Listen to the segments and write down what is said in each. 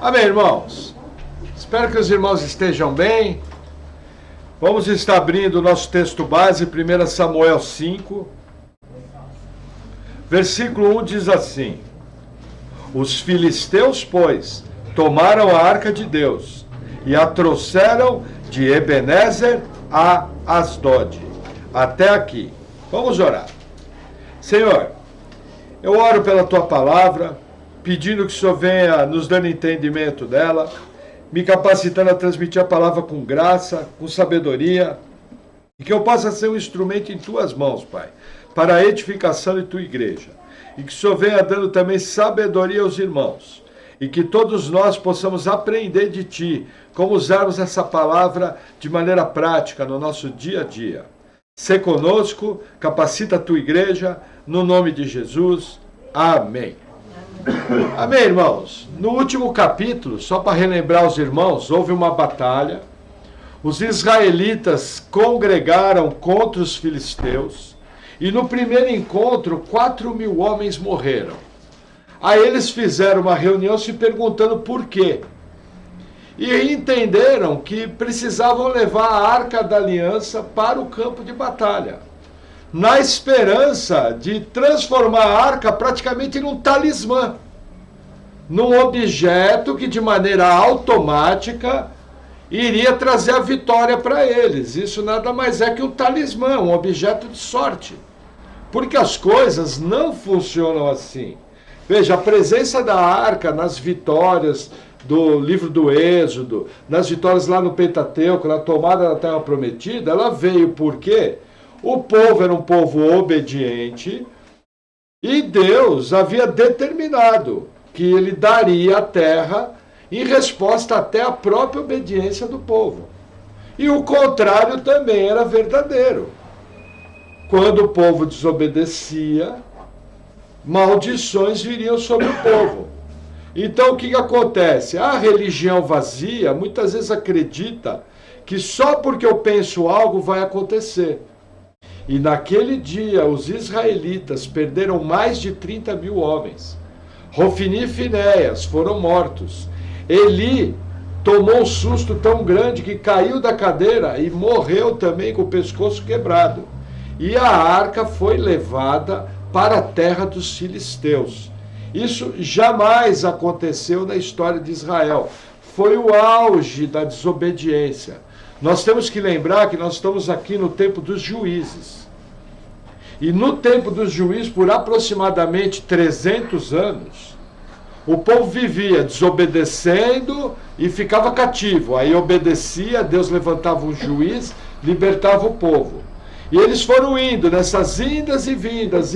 Amém, irmãos? Espero que os irmãos estejam bem. Vamos estar abrindo o nosso texto base, 1 Samuel 5. Versículo 1 diz assim: Os filisteus, pois, tomaram a arca de Deus e a trouxeram de Ebenezer a Asdod. Até aqui. Vamos orar. Senhor, eu oro pela Tua palavra, pedindo que o Senhor venha nos dando entendimento dela, me capacitando a transmitir a palavra com graça, com sabedoria, e que eu possa ser um instrumento em Tuas mãos, Pai, para a edificação de Tua igreja. E que o Senhor venha dando também sabedoria aos irmãos, e que todos nós possamos aprender de Ti, como usarmos essa palavra de maneira prática no nosso dia a dia. Sê conosco, capacita a Tua igreja, no nome de Jesus. Amém. Amém, irmãos? No último capítulo, só para relembrar os irmãos, houve uma batalha. Os israelitas congregaram contra os filisteus. E no primeiro encontro, 4.000 homens morreram. Aí eles fizeram uma reunião se perguntando por quê. E entenderam que precisavam levar a Arca da Aliança para o campo de batalha, na esperança de transformar a arca praticamente num talismã, num objeto que de maneira automática iria trazer a vitória para eles. Isso nada mais é que um talismã, um objeto de sorte. Porque as coisas não funcionam assim. Veja, a presença da arca nas vitórias do livro do Êxodo, nas vitórias lá no Pentateuco, na tomada da Terra Prometida, ela veio porque o povo era um povo obediente e Deus havia determinado que ele daria a terra em resposta até à própria obediência do povo. E o contrário também era verdadeiro. Quando o povo desobedecia, maldições viriam sobre o povo. Então o que acontece? A religião vazia muitas vezes acredita que só porque eu penso algo vai acontecer. E naquele dia os israelitas perderam mais de 30.000 homens. Hofni e Finéias foram mortos. Eli tomou um susto tão grande que caiu da cadeira e morreu também com o pescoço quebrado. E a arca foi levada para a terra dos filisteus. Isso jamais aconteceu na história de Israel. Foi o auge da desobediência. Nós temos que lembrar que nós estamos aqui no tempo dos juízes. E no tempo dos juízes, por aproximadamente 300 anos, o povo vivia desobedecendo e ficava cativo. Aí obedecia, Deus levantava um juiz, libertava o povo. E eles foram indo nessas indas e vindas,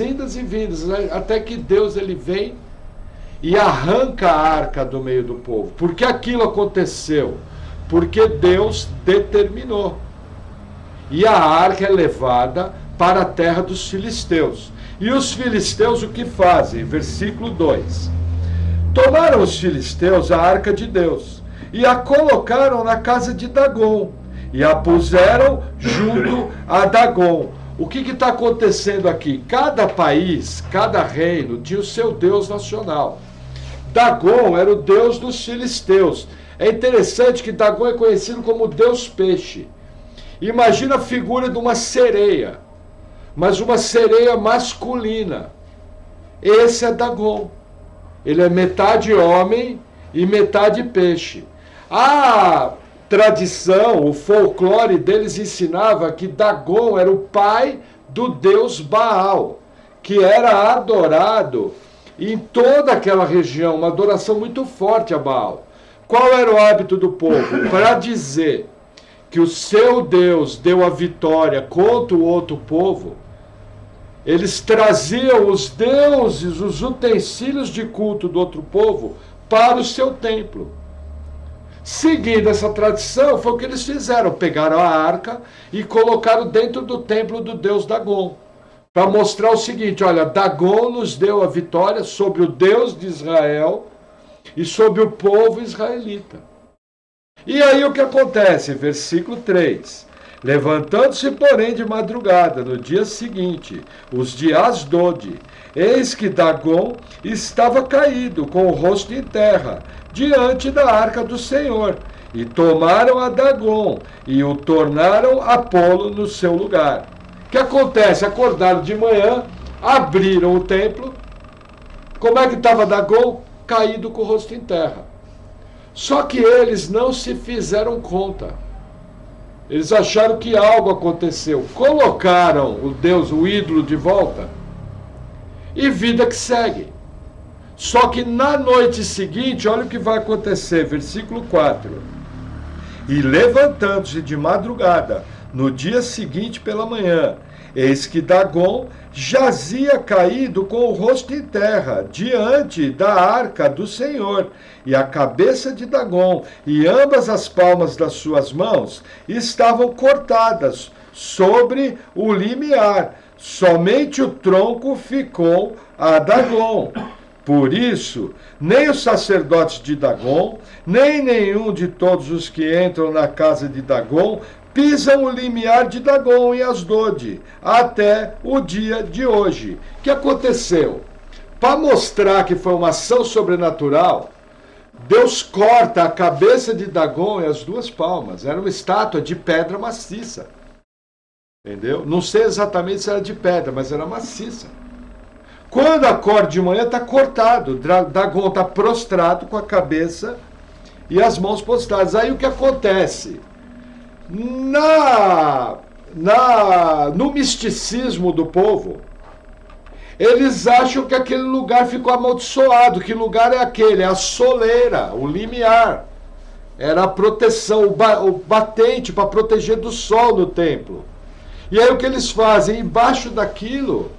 até que Deus ele vem e arranca a arca do meio do povo. Por que aquilo aconteceu? Porque Deus determinou. E a arca é levada para a terra dos filisteus. E os filisteus o que fazem? Versículo 2. Tomaram os filisteus a arca de Deus e a colocaram na casa de Dagom e a puseram junto a Dagom. O que está acontecendo aqui? Cada país, cada reino tinha o seu deus nacional. Dagom era o deus dos filisteus. É interessante que Dagom é conhecido como deus peixe. Imagina a figura de uma sereia, mas uma sereia masculina. Esse é Dagom. Ele é metade homem e metade peixe. A tradição, o folclore deles ensinava que Dagom era o pai do deus Baal, que era adorado em toda aquela região, uma adoração muito forte a Baal. Qual era o hábito do povo? Para dizer que o seu Deus deu a vitória contra o outro povo, eles traziam os deuses, os utensílios de culto do outro povo para o seu templo. Seguindo essa tradição, foi o que eles fizeram. Pegaram a arca e colocaram dentro do templo do deus Dagom, para mostrar o seguinte: olha, Dagom nos deu a vitória sobre o Deus de Israel e sobre o povo israelita. E aí o que acontece? Versículo 3. Levantando-se, porém, de madrugada, no dia seguinte, os de Asdode, eis que Dagom estava caído, com o rosto em terra, diante da arca do Senhor. E tomaram a Dagom e o tornaram a pô-lo no seu lugar. O que acontece? Acordaram de manhã, abriram o templo. Como é que estava Dagom? Caído com o rosto em terra. Só que eles não se fizeram conta. Eles acharam que algo aconteceu. Colocaram o Deus, o ídolo, de volta. E vida que segue. Só que na noite seguinte, olha o que vai acontecer. Versículo 4. E levantando-se de madrugada, no dia seguinte pela manhã, eis que Dagom jazia caído com o rosto em terra, diante da arca do Senhor, e a cabeça de Dagom e ambas as palmas das suas mãos estavam cortadas sobre o limiar, somente o tronco ficou a Dagom. Por isso, nem os sacerdotes de Dagom, nem nenhum de todos os que entram na casa de Dagom, pisam o limiar de Dagom em Asdode, até o dia de hoje. O que aconteceu? Para mostrar que foi uma ação sobrenatural, Deus corta a cabeça de Dagom e as duas palmas. Era uma estátua de pedra maciça. Entendeu? Não sei exatamente se era de pedra, mas era maciça. Quando acorda de manhã, está cortado. Dagom está prostrado com a cabeça e as mãos postradas. Aí o que acontece? No misticismo do povo, eles acham que aquele lugar ficou amaldiçoado. Que lugar é aquele? É a soleira, o limiar. Era a proteção, o batente para proteger do sol no templo. E aí o que eles fazem? Embaixo daquilo,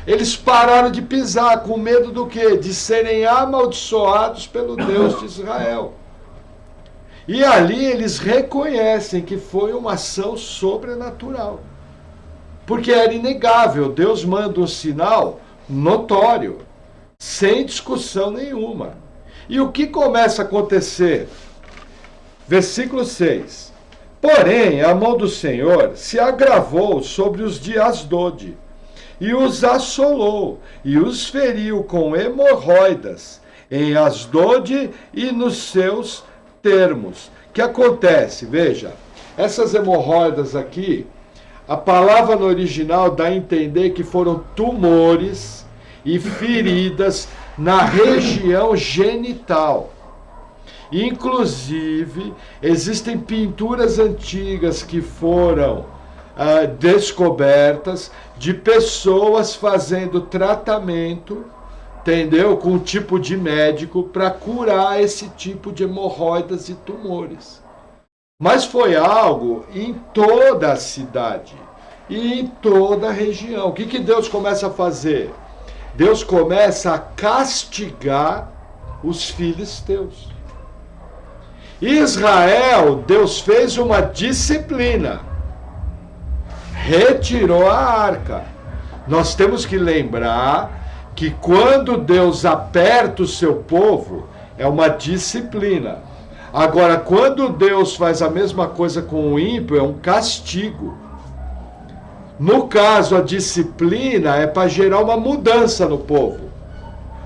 eles pararam de pisar, com medo do quê? De serem amaldiçoados pelo Deus de Israel. E ali eles reconhecem que foi uma ação sobrenatural. Porque era inegável, Deus manda um sinal notório, sem discussão nenhuma. E o que começa a acontecer? Versículo 6. Porém, a mão do Senhor se agravou sobre os de Asdode, e os assolou, e os feriu com hemorroidas, em Asdode e nos seus termos. O que acontece? Veja, essas hemorroidas aqui, a palavra no original dá a entender que foram tumores e feridas na região genital. Inclusive, existem pinturas antigas que foram descobertas de pessoas fazendo tratamento, entendeu? Com um tipo de médico para curar esse tipo de hemorroidas e tumores. Mas foi algo em toda a cidade e em toda a região. O que Deus começa a fazer? Deus começa a castigar os filisteus. Israel, Deus fez uma disciplina, retirou a arca. Nós temos que lembrar que quando Deus aperta o seu povo, é uma disciplina. Agora, quando Deus faz a mesma coisa com o ímpio, é um castigo. No caso, a disciplina é para gerar uma mudança no povo.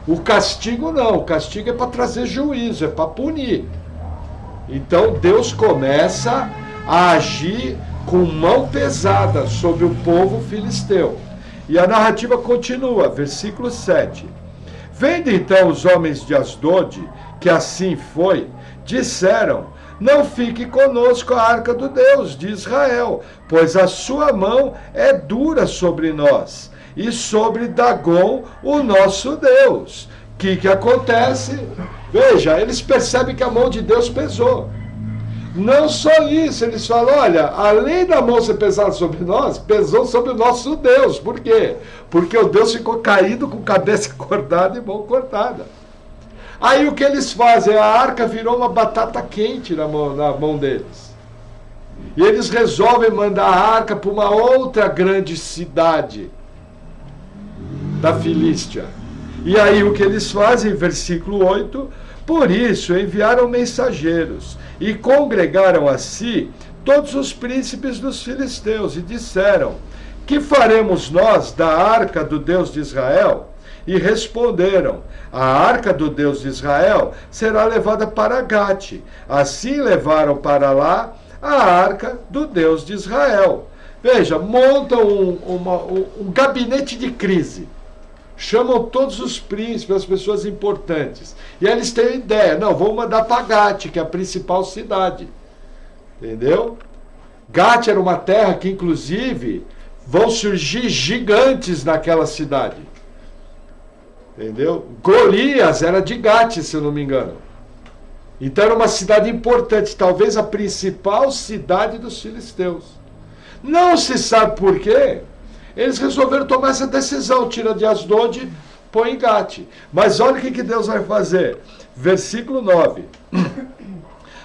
O castigo não, o castigo é para trazer juízo, é para punir. Então Deus começa a agir com mão pesada sobre o povo filisteu. E a narrativa continua, versículo 7. Vendo então os homens de Asdode, que assim foi, disseram: não fique conosco a arca do Deus de Israel, pois a sua mão é dura sobre nós, e sobre Dagom, o nosso Deus. O que acontece? Veja, eles percebem que a mão de Deus pesou. Não só isso, eles falam: olha, além da mão ser pesada sobre nós, pesou sobre o nosso Deus. Por quê? Porque o Deus ficou caído com cabeça cortada e mão cortada. Aí o que eles fazem? A arca virou uma batata quente na mão deles. E eles resolvem mandar a arca para uma outra grande cidade da Filístia. E aí o que eles fazem? Versículo 8. Por isso enviaram mensageiros e congregaram a si todos os príncipes dos filisteus, e disseram: que faremos nós da arca do Deus de Israel? E responderam: a arca do Deus de Israel será levada para Gate. Assim levaram para lá a arca do Deus de Israel. Veja, montam um gabinete de crise. Chamam todos os príncipes, as pessoas importantes. E eles têm a ideia: não, vamos mandar para Gate, que é a principal cidade. Entendeu? Gate era uma terra que, inclusive, vão surgir gigantes naquela cidade. Entendeu? Golias era de Gate, se eu não me engano. Então era uma cidade importante, talvez a principal cidade dos filisteus. Não se sabe por quê. Eles resolveram tomar essa decisão: tira de Asdod, põe em Gate. Mas olha o que Deus vai fazer. Versículo 9.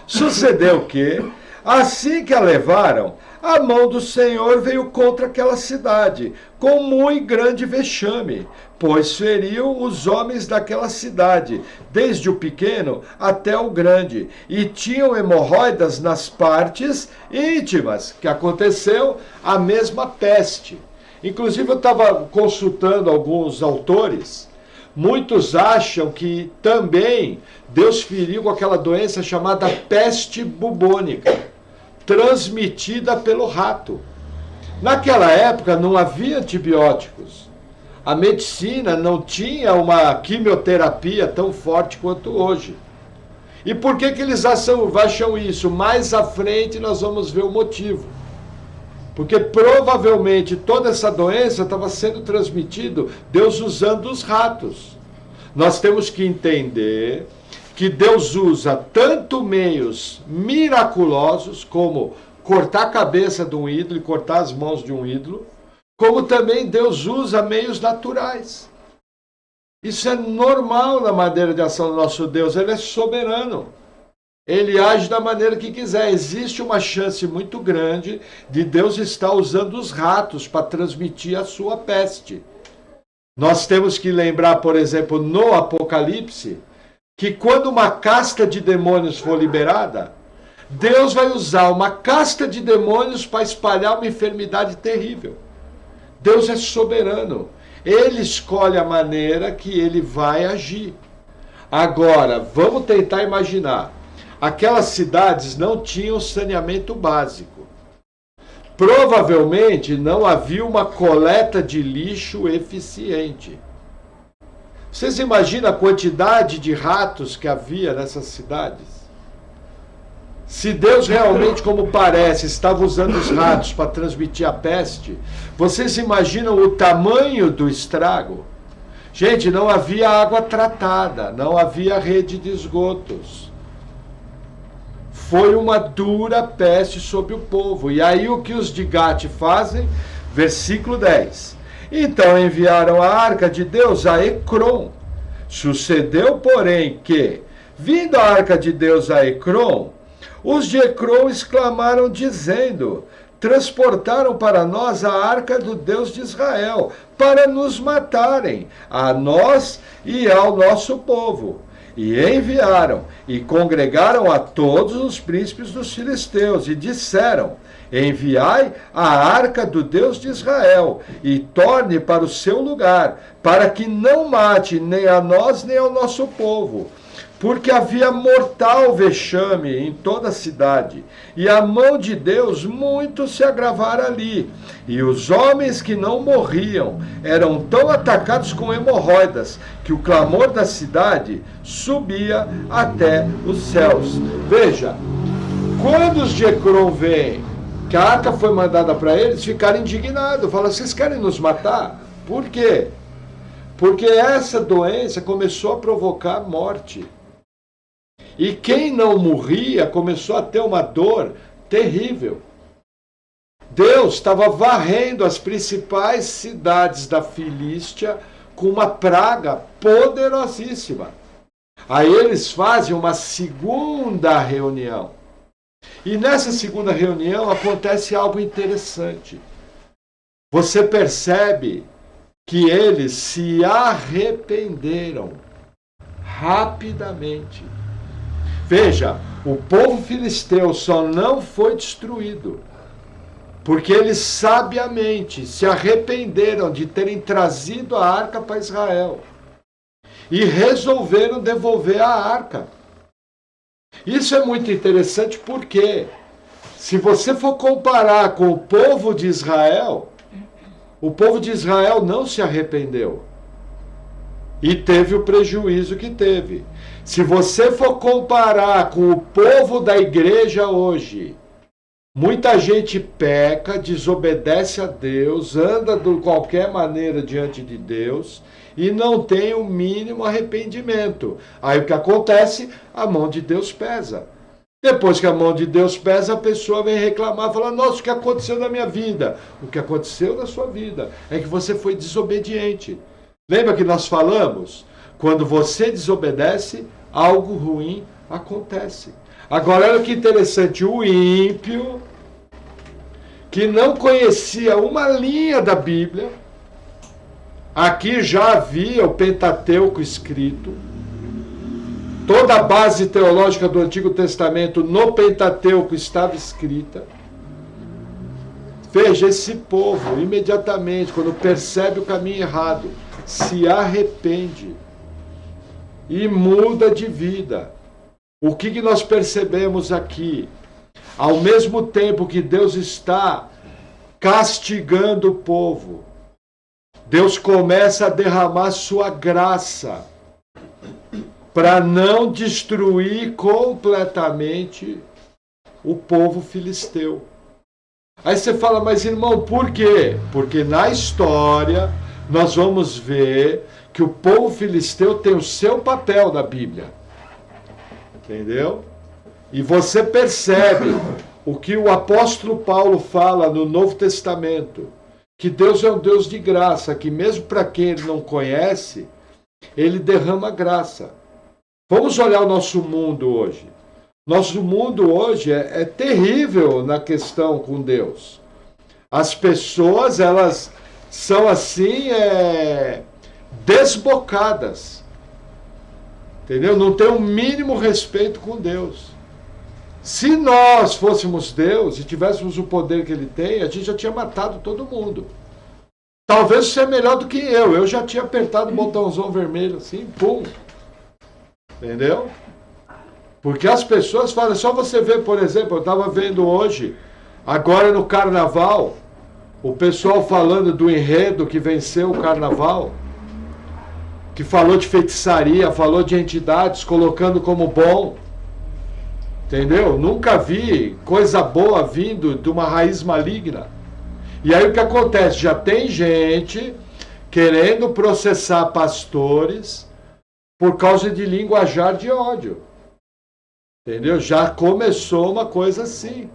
Sucedeu que, assim que a levaram, a mão do Senhor veio contra aquela cidade, com muito grande vexame, pois feriu os homens daquela cidade, desde o pequeno até o grande, e tinham hemorroidas nas partes íntimas, que aconteceu a mesma peste. Inclusive, eu estava consultando alguns autores. Muitos acham que também Deus feriu com aquela doença chamada peste bubônica, transmitida pelo rato. Naquela época não havia antibióticos. A medicina não tinha uma quimioterapia tão forte quanto hoje. E por que eles acham isso? Mais à frente nós vamos ver o motivo. Porque provavelmente toda essa doença estava sendo transmitida, Deus usando os ratos. Nós temos que entender que Deus usa tanto meios miraculosos, como cortar a cabeça de um ídolo e cortar as mãos de um ídolo, como também Deus usa meios naturais. Isso é normal na maneira de ação do nosso Deus. Ele é soberano. Ele age da maneira que quiser. Existe uma chance muito grande de Deus estar usando os ratos para transmitir a sua peste. Nós temos que lembrar, por exemplo, no Apocalipse, que quando uma casta de demônios for liberada, Deus vai usar uma casta de demônios para espalhar uma enfermidade terrível. Deus é soberano. Ele escolhe a maneira que ele vai agir. Agora, vamos tentar imaginar. Aquelas cidades não tinham saneamento básico. Provavelmente não havia uma coleta de lixo eficiente. Vocês imaginam a quantidade de ratos que havia nessas cidades? Se Deus realmente, como parece, estava usando os ratos para transmitir a peste, vocês imaginam o tamanho do estrago? Gente, não havia água tratada, não havia rede de esgotos. Foi uma dura peste sobre o povo. E aí o que os de Gate fazem? Versículo 10. Então enviaram a arca de Deus a Ecrom. Sucedeu, porém, que, vindo a arca de Deus a Ecrom, os de Ecrom exclamaram, dizendo: transportaram para nós a arca do Deus de Israel, para nos matarem, a nós e ao nosso povo. E enviaram, e congregaram a todos os príncipes dos filisteus, e disseram: enviai a arca do Deus de Israel, e torne para o seu lugar, para que não mate nem a nós nem ao nosso povo. Porque havia mortal vexame em toda a cidade, e a mão de Deus muito se agravara ali. E os homens que não morriam eram tão atacados com hemorroidas, que o clamor da cidade subia até os céus. Veja, quando os de Ecrom veem que a arca foi mandada para eles, ficaram indignados. Falaram: vocês querem nos matar? Por quê? Porque essa doença começou a provocar morte. E quem não morria começou a ter uma dor terrível. Deus estava varrendo as principais cidades da Filístia com uma praga poderosíssima. Aí eles fazem uma segunda reunião. E nessa segunda reunião acontece algo interessante. Você percebe que eles se arrependeram rapidamente. Veja, o povo filisteu só não foi destruído porque eles sabiamente se arrependeram de terem trazido a arca para Israel e resolveram devolver a arca. Isso é muito interessante porque, se você for comparar com o povo de Israel, o povo de Israel não se arrependeu e teve o prejuízo que teve. Se você for comparar com o povo da igreja hoje, muita gente peca, desobedece a Deus, anda de qualquer maneira diante de Deus e não tem o mínimo arrependimento. Aí o que acontece? A mão de Deus pesa. Depois que a mão de Deus pesa, a pessoa vem reclamar, fala, nossa, o que aconteceu na minha vida? O que aconteceu na sua vida é que você foi desobediente. Lembra que nós falamos? Quando você desobedece, algo ruim acontece. Agora, olha que interessante, o ímpio, que não conhecia uma linha da Bíblia, aqui já havia o Pentateuco escrito, toda a base teológica do Antigo Testamento no Pentateuco estava escrita. Veja, esse povo, imediatamente, quando percebe o caminho errado, se arrepende e muda de vida. O que nós percebemos aqui? Ao mesmo tempo que Deus está castigando o povo, Deus começa a derramar sua graça para não destruir completamente o povo filisteu. Aí você fala, mas irmão, por quê? Porque na história nós vamos ver que o povo filisteu tem o seu papel na Bíblia. Entendeu? E você percebe o que o apóstolo Paulo fala no Novo Testamento, que Deus é um Deus de graça, que mesmo para quem ele não conhece, ele derrama graça. Vamos olhar o nosso mundo hoje. Nosso mundo hoje é terrível na questão com Deus. As pessoas, elas são assim, desbocadas. Entendeu? Não tem o mínimo respeito com Deus. Se nós fôssemos Deus e tivéssemos o poder que ele tem, a gente já tinha matado todo mundo. Talvez você é melhor do que eu. Eu já tinha apertado o botãozão vermelho assim, pum. Entendeu? Porque as pessoas falam, só você ver, por exemplo, eu estava vendo hoje, agora no Carnaval, o pessoal falando do enredo que venceu o Carnaval, que falou de feitiçaria, falou de entidades, colocando como bom. Entendeu? Nunca vi coisa boa vindo de uma raiz maligna. E aí o que acontece? Já tem gente querendo processar pastores por causa de linguajar de ódio. Entendeu? Já começou uma coisa assim.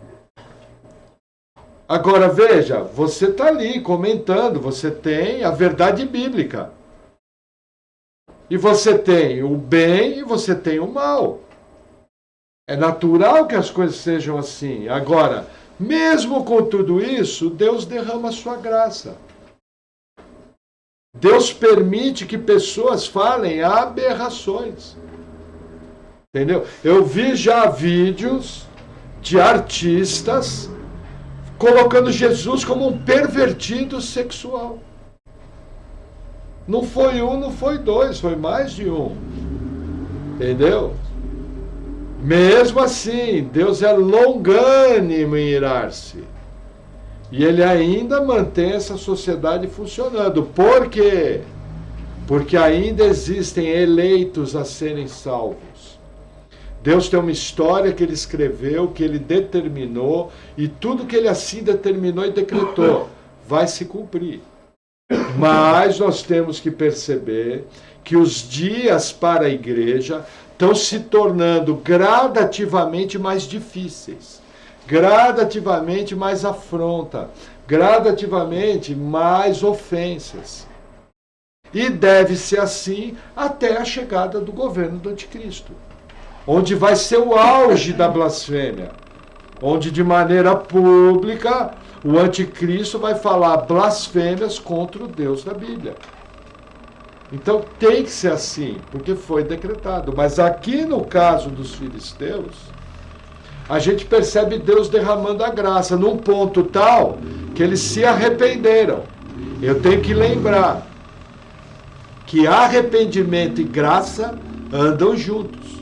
Agora veja, você está ali comentando, você tem a verdade bíblica. E você tem o bem e você tem o mal. É natural que as coisas sejam assim. Agora, mesmo com tudo isso, Deus derrama a sua graça. Deus permite que pessoas falem aberrações. Entendeu? Eu vi já vídeos de artistas colocando Jesus como um pervertido sexual. Não foi um, não foi dois, foi mais de um. Entendeu? Mesmo assim, Deus é longânimo em irar-se. E ele ainda mantém essa sociedade funcionando. Por quê? Porque ainda existem eleitos a serem salvos. Deus tem uma história que ele escreveu, que ele determinou, e tudo que ele assim determinou e decretou vai se cumprir. Mas nós temos que perceber que os dias para a igreja estão se tornando gradativamente mais difíceis, gradativamente mais afronta, gradativamente mais ofensas. E deve ser assim até a chegada do governo do anticristo, onde vai ser o auge da blasfêmia, onde de maneira pública o anticristo vai falar blasfêmias contra o Deus da Bíblia. Então tem que ser assim, porque foi decretado. Mas aqui no caso dos filisteus, a gente percebe Deus derramando a graça num ponto tal que eles se arrependeram. Eu tenho que lembrar que arrependimento e graça andam juntos.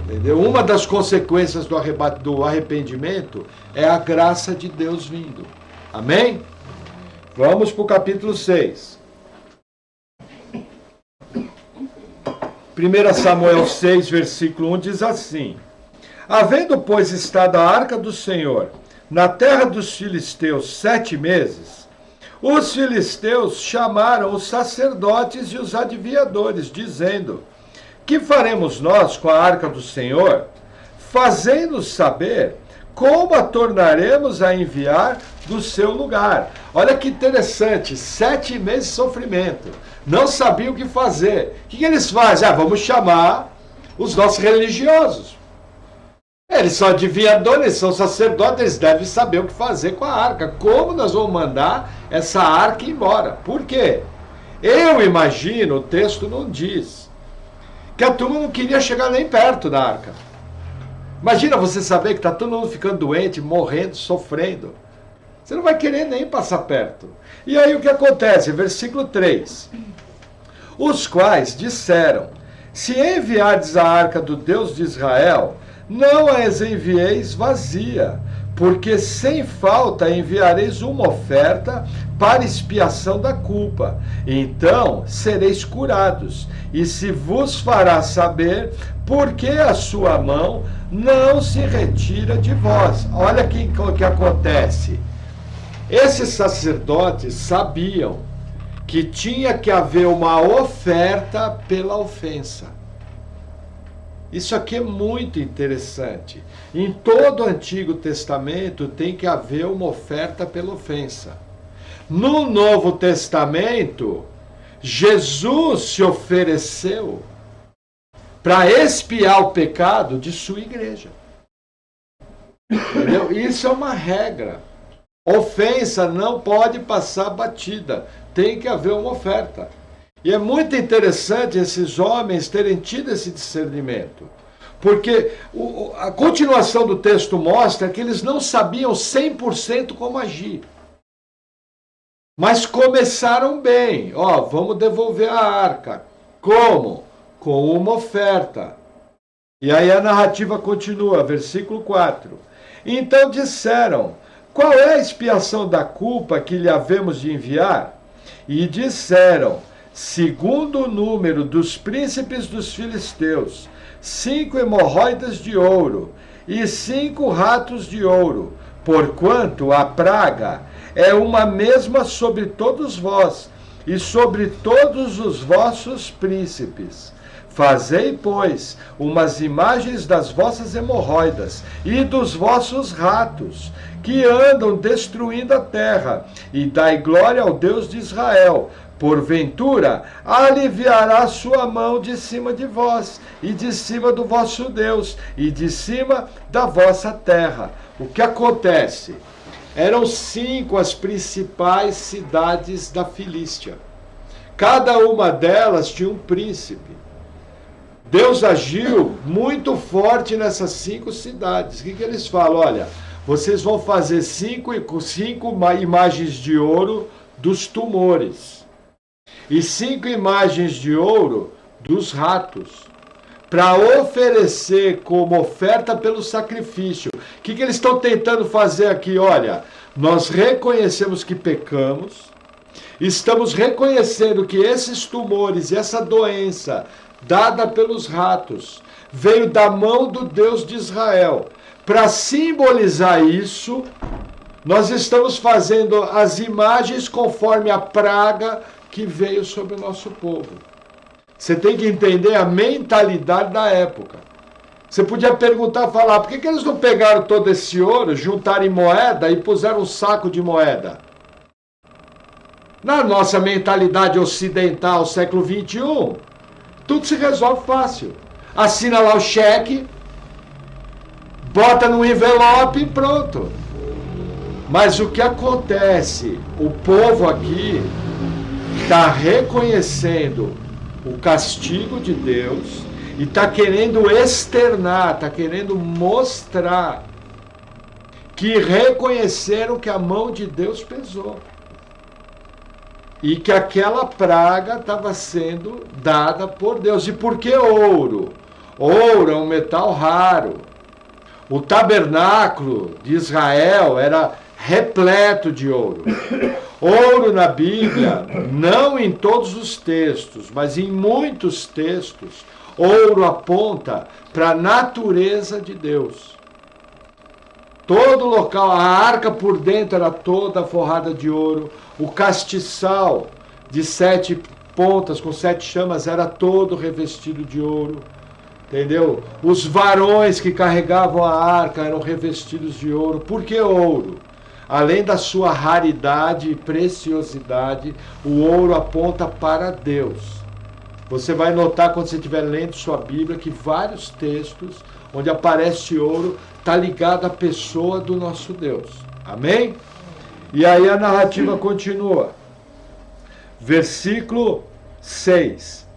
Entendeu? Uma das consequências do arrependimento é a graça de Deus vindo. Amém? Vamos para o capítulo 6. 1 Samuel 6, versículo 1 diz assim: Havendo, pois, estado a arca do Senhor na terra dos filisteus 7 meses, os filisteus chamaram os sacerdotes e os adivinhadores, dizendo: Que faremos nós com a arca do Senhor? Fazei-nos saber como a tornaremos a enviar do seu lugar. Olha que interessante, 7 meses de sofrimento. Não sabiam o que fazer. O que eles fazem? Vamos chamar os nossos religiosos. Eles são adivinhadores, eles são sacerdotes, eles devem saber o que fazer com a arca. Como nós vamos mandar essa arca embora? Por quê? Eu imagino, o texto não diz, que a turma não queria chegar nem perto da arca. Imagina você saber que está todo mundo ficando doente, morrendo, sofrendo. Você não vai querer nem passar perto. E aí o que acontece? Versículo 3. Os quais disseram: Se enviardes a arca do Deus de Israel, não as envieis vazia, porque sem falta enviareis uma oferta para expiação da culpa. Então sereis curados, e se vos fará saber por que a sua mão não se retira de vós. Olha o que acontece. Esses sacerdotes sabiam que tinha que haver uma oferta pela ofensa. Isso aqui é muito interessante. Em todo o Antigo Testamento tem que haver uma oferta pela ofensa. No Novo Testamento, Jesus se ofereceu para expiar o pecado de sua igreja. Entendeu? Isso é uma regra. Ofensa não pode passar batida. Tem que haver uma oferta. E é muito interessante esses homens terem tido esse discernimento. Porque a continuação do texto mostra que eles não sabiam 100% como agir. Mas começaram bem. Vamos devolver a arca. Como? Com uma oferta. E aí a narrativa continua, versículo 4. Então disseram: Qual é a expiação da culpa que lhe havemos de enviar? E disseram: Segundo o número dos príncipes dos filisteus, 5 hemorroidas de ouro e 5 ratos de ouro, porquanto a praga é uma mesma sobre todos vós e sobre todos os vossos príncipes. Fazei, pois, umas imagens das vossas hemorroidas e dos vossos ratos, que andam destruindo a terra, e dai glória ao Deus de Israel. Porventura, aliviará sua mão de cima de vós, e de cima do vosso Deus, e de cima da vossa terra. O que acontece? Eram 5 as principais cidades da Filístia. Cada uma delas tinha um príncipe. Deus agiu muito forte nessas 5 cidades. O que eles falam? Olha, vocês vão fazer 5 imagens de ouro dos tumores e 5 imagens de ouro dos ratos, para oferecer como oferta pelo sacrifício. O que eles estão tentando fazer aqui? Olha, nós reconhecemos que pecamos, estamos reconhecendo que esses tumores e essa doença dada pelos ratos veio da mão do Deus de Israel. Para simbolizar isso, nós estamos fazendo as imagens conforme a praga que veio sobre o nosso povo. Você tem que entender a mentalidade da época. Você podia perguntar, falar, por que eles não pegaram todo esse ouro, juntaram em moeda e puseram um saco de moeda? Na nossa mentalidade ocidental, século XXI, tudo se resolve fácil. Assina lá o cheque, bota no envelope e pronto. Mas o que acontece? O povo aqui está reconhecendo o castigo de Deus e está querendo externar, está querendo mostrar que reconheceram que a mão de Deus pesou. E que aquela praga estava sendo dada por Deus. E por que ouro? Ouro é um metal raro. O tabernáculo de Israel era repleto de ouro. Ouro na Bíblia, não em todos os textos, mas em muitos textos, ouro aponta para a natureza de Deus. Todo local, a arca por dentro era toda forrada de ouro. O castiçal de 7 pontas, com 7 chamas, era todo revestido de ouro. Entendeu? Os varões que carregavam a arca eram revestidos de ouro. Por que ouro? Além da sua raridade e preciosidade, o ouro aponta para Deus. Você vai notar quando você estiver lendo sua Bíblia que vários textos onde aparece ouro está ligado à pessoa do nosso Deus. Amém? E aí a narrativa continua. Versículo 6.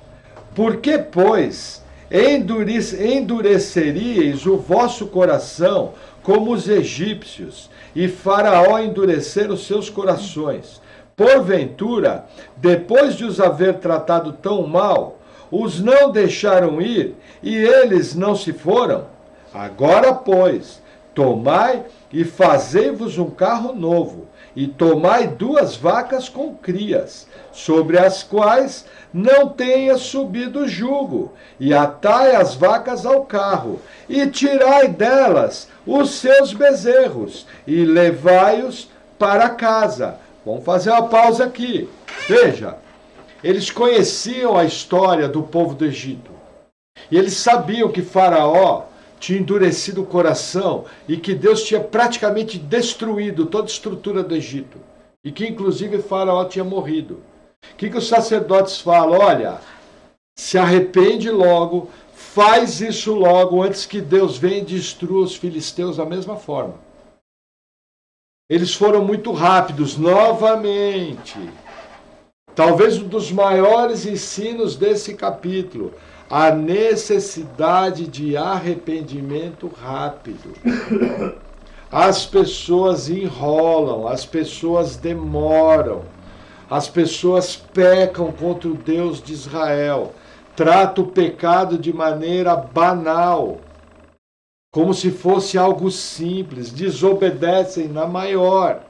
Por que, pois, endureceríeis o vosso coração como os egípcios, e Faraó endurecer os seus corações? Porventura, depois de os haver tratado tão mal, os não deixaram ir, e eles não se foram? Agora, pois, tomai e fazei-vos um carro novo, e tomai 2 vacas com crias, sobre as quais não tenha subido o jugo, e atai as vacas ao carro, e tirai delas os seus bezerros, e levai-os para casa. Vamos fazer uma pausa aqui. Veja, eles conheciam a história do povo do Egito, e eles sabiam que Faraó tinha endurecido o coração e que Deus tinha praticamente destruído toda a estrutura do Egito. E que inclusive Faraó tinha morrido. O que os sacerdotes falam? Olha, se arrepende logo, faz isso logo antes que Deus venha e destrua os filisteus da mesma forma. Eles foram muito rápidos, novamente. Talvez um dos maiores ensinos desse capítulo. A necessidade de arrependimento rápido. As pessoas enrolam, as pessoas demoram, as pessoas pecam contra o Deus de Israel, tratam o pecado de maneira banal, como se fosse algo simples, desobedecem na maior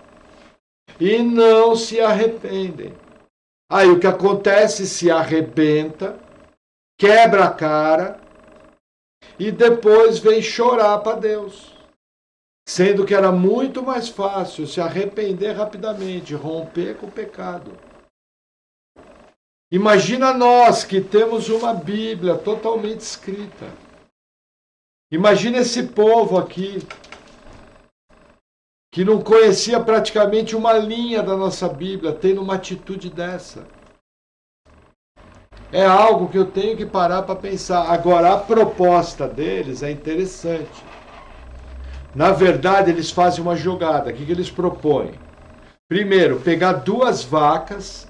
e não se arrependem. Aí o que acontece? Se arrebenta, quebra a cara e depois vem chorar para Deus. Sendo que era muito mais fácil se arrepender rapidamente, romper com o pecado. Imagina nós que temos uma Bíblia totalmente escrita. Imagina esse povo aqui, que não conhecia praticamente uma linha da nossa Bíblia, tendo uma atitude dessa. É algo que eu tenho que parar para pensar. Agora, a proposta deles é interessante. Na verdade, eles fazem uma jogada. O que eles propõem? Primeiro, pegar 2 vacas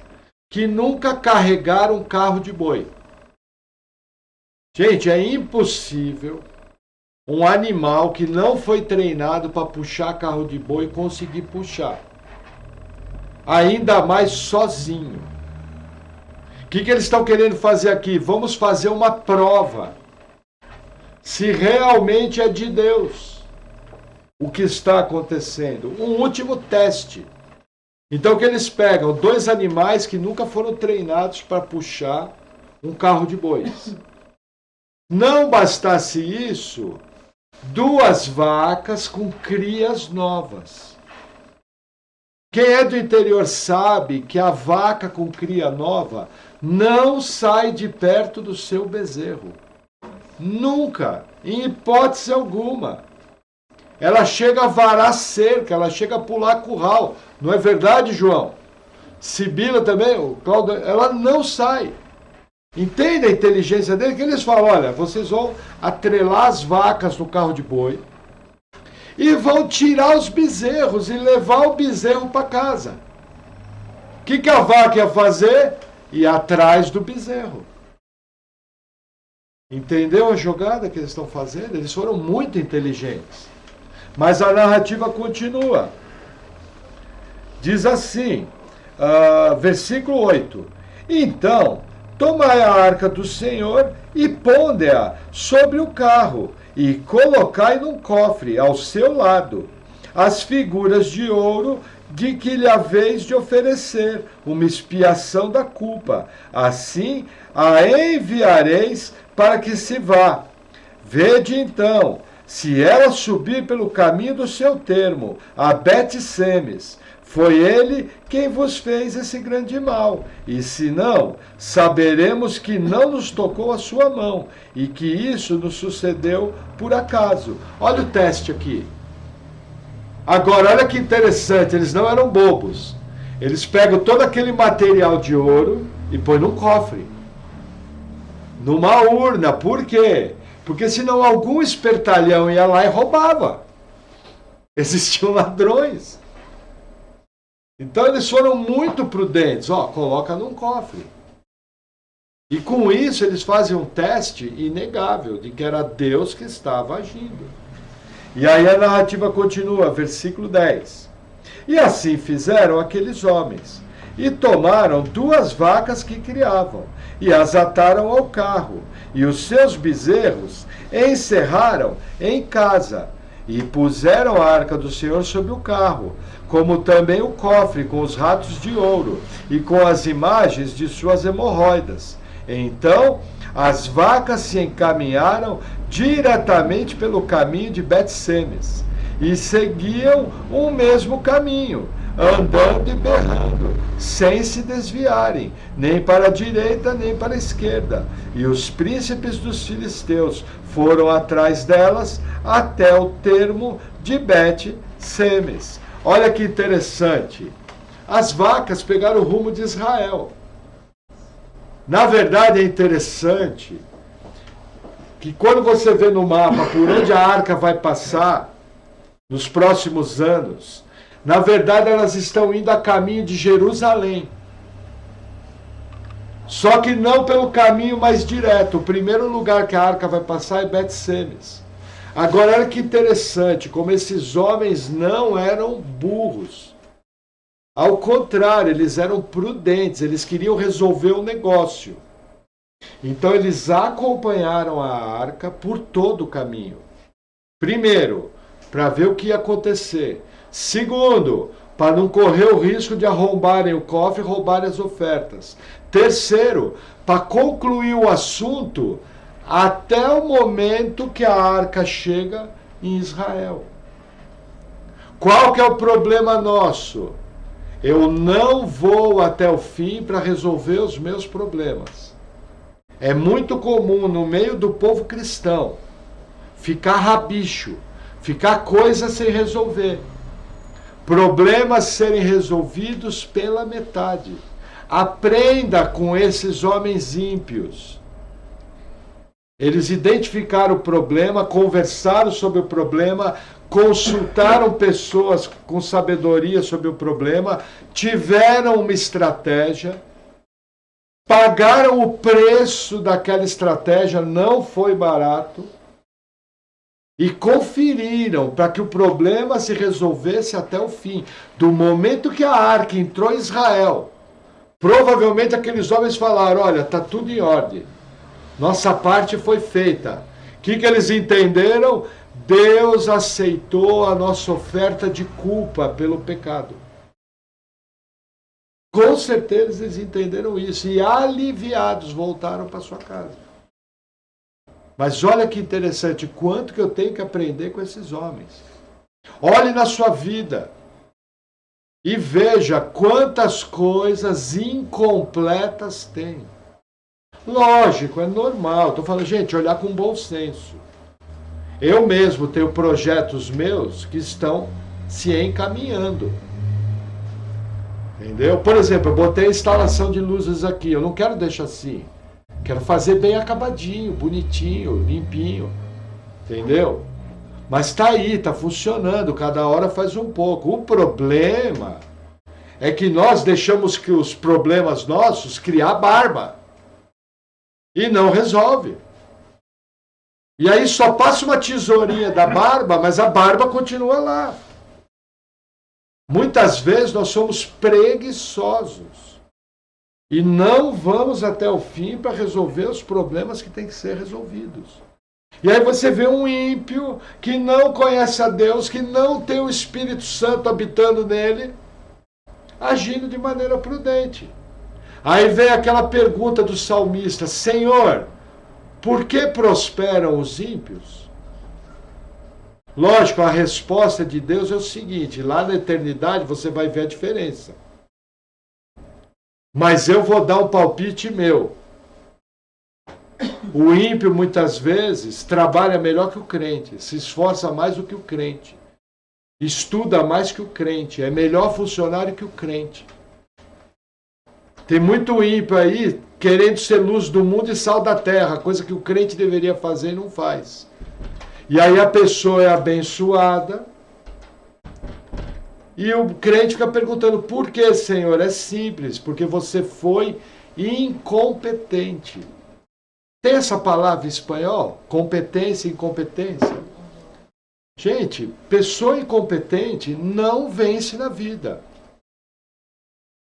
que nunca carregaram um carro de boi. Gente, é impossível um animal que não foi treinado para puxar carro de boi conseguir puxar. Ainda mais sozinho. O que eles estão querendo fazer aqui? Vamos fazer uma prova. Se realmente é de Deus o que está acontecendo. Um último teste. Então, que eles pegam 2 animais que nunca foram treinados para puxar um carro de bois. Não bastasse isso, 2 vacas com crias novas. Quem é do interior sabe que a vaca com cria nova não sai de perto do seu bezerro. Nunca, em hipótese alguma. Ela chega a varar cerca, ela chega a pular curral. Não é verdade, João? Sibila também, o Cláudio, ela não sai. Entende a inteligência dele? Que eles falam, olha, vocês vão atrelar as vacas no carro de boi e vão tirar os bezerros e levar o bezerro para casa. O que a vaca ia fazer? Ia atrás do bezerro. Entendeu a jogada que eles estão fazendo? Eles foram muito inteligentes. Mas a narrativa continua. Diz assim, versículo 8. Então, tomai a arca do Senhor e ponde-a sobre o carro, e colocai num cofre ao seu lado as figuras de ouro de que lhe haveis de oferecer uma expiação da culpa. Assim a enviareis para que se vá. Vede então, se ela subir pelo caminho do seu termo, a Bet-Semes, foi ele quem vos fez esse grande mal. E se não, saberemos que não nos tocou a sua mão, e que isso nos sucedeu por acaso. Olha o teste aqui. Agora, olha que interessante, eles não eram bobos. Eles pegam todo aquele material de ouro e põem num cofre. Numa urna. Por quê? Porque senão algum espertalhão ia lá e roubava. Existiam ladrões. Então eles foram muito prudentes. Coloca num cofre. E com isso eles fazem um teste inegável de que era Deus que estava agindo. E aí a narrativa continua, versículo 10. E assim fizeram aqueles homens, e tomaram 2 vacas que criavam, e as ataram ao carro, e os seus bezerros encerraram em casa, e puseram a arca do Senhor sobre o carro, como também o cofre com os ratos de ouro, e com as imagens de suas hemorroidas. Então as vacas se encaminharam diretamente pelo caminho de Bet-Semes, e seguiam o mesmo caminho, andando e berrando, sem se desviarem, nem para a direita, nem para a esquerda. E os príncipes dos filisteus foram atrás delas até o termo de Bet-Semes. Olha que interessante. As vacas pegaram o rumo de Israel. Na verdade, é interessante que quando você vê no mapa por onde a arca vai passar nos próximos anos, na verdade elas estão indo a caminho de Jerusalém. Só que não pelo caminho mais direto. O primeiro lugar que a arca vai passar é Bet-Semes. Agora, olha que interessante, como esses homens não eram burros. Ao contrário, eles eram prudentes, eles queriam resolver o negócio. Então eles acompanharam a arca por todo o caminho. Primeiro, para ver o que ia acontecer. Segundo, para não correr o risco de arrombarem o cofre e roubarem as ofertas. Terceiro, para concluir o assunto até o momento que a arca chega em Israel. Qual que é o problema nosso? Eu não vou até o fim para resolver os meus problemas. É muito comum no meio do povo cristão ficar rabicho, ficar coisa sem resolver. Problemas serem resolvidos pela metade. Aprenda com esses homens ímpios. Eles identificaram o problema, conversaram sobre o problema, consultaram pessoas com sabedoria sobre o problema, tiveram uma estratégia, pagaram o preço daquela estratégia, não foi barato, e conferiram para que o problema se resolvesse até o fim. Do momento que a arca entrou em Israel, provavelmente aqueles homens falaram: olha, está tudo em ordem, nossa parte foi feita. O que eles entenderam? Deus aceitou a nossa oferta de culpa pelo pecado. Com certeza eles entenderam isso e aliviados voltaram para sua casa. Mas olha que interessante, quanto que eu tenho que aprender com esses homens. Olhe na sua vida e veja quantas coisas incompletas tem. Lógico, é normal. Estou falando, gente, olhar com bom senso. Eu mesmo tenho projetos meus que estão se encaminhando. Entendeu? Por exemplo, eu botei a instalação de luzes aqui. Eu não quero deixar assim. Quero fazer bem acabadinho, bonitinho, limpinho. Entendeu? Mas está aí, está funcionando. Cada hora faz um pouco. O problema é que nós deixamos que os problemas nossos criar barba. E não resolve. E aí só passa uma tesourinha da barba, mas a barba continua lá. Muitas vezes nós somos preguiçosos. E não vamos até o fim para resolver os problemas que têm que ser resolvidos. E aí você vê um ímpio que não conhece a Deus, que não tem o Espírito Santo habitando nele, agindo de maneira prudente. Aí vem aquela pergunta do salmista: Senhor, por que prosperam os ímpios? Lógico, a resposta de Deus é o seguinte: lá na eternidade você vai ver a diferença. Mas eu vou dar um palpite meu. O ímpio muitas vezes trabalha melhor que o crente, se esforça mais do que o crente, estuda mais que o crente, é melhor funcionário que o crente. Tem muito ímpio aí querendo ser luz do mundo e sal da terra, coisa que o crente deveria fazer e não faz. E aí a pessoa é abençoada e o crente fica perguntando: por que, Senhor? É simples, porque você foi incompetente. Tem essa palavra em espanhol? Competência e incompetência. Gente, pessoa incompetente não vence na vida.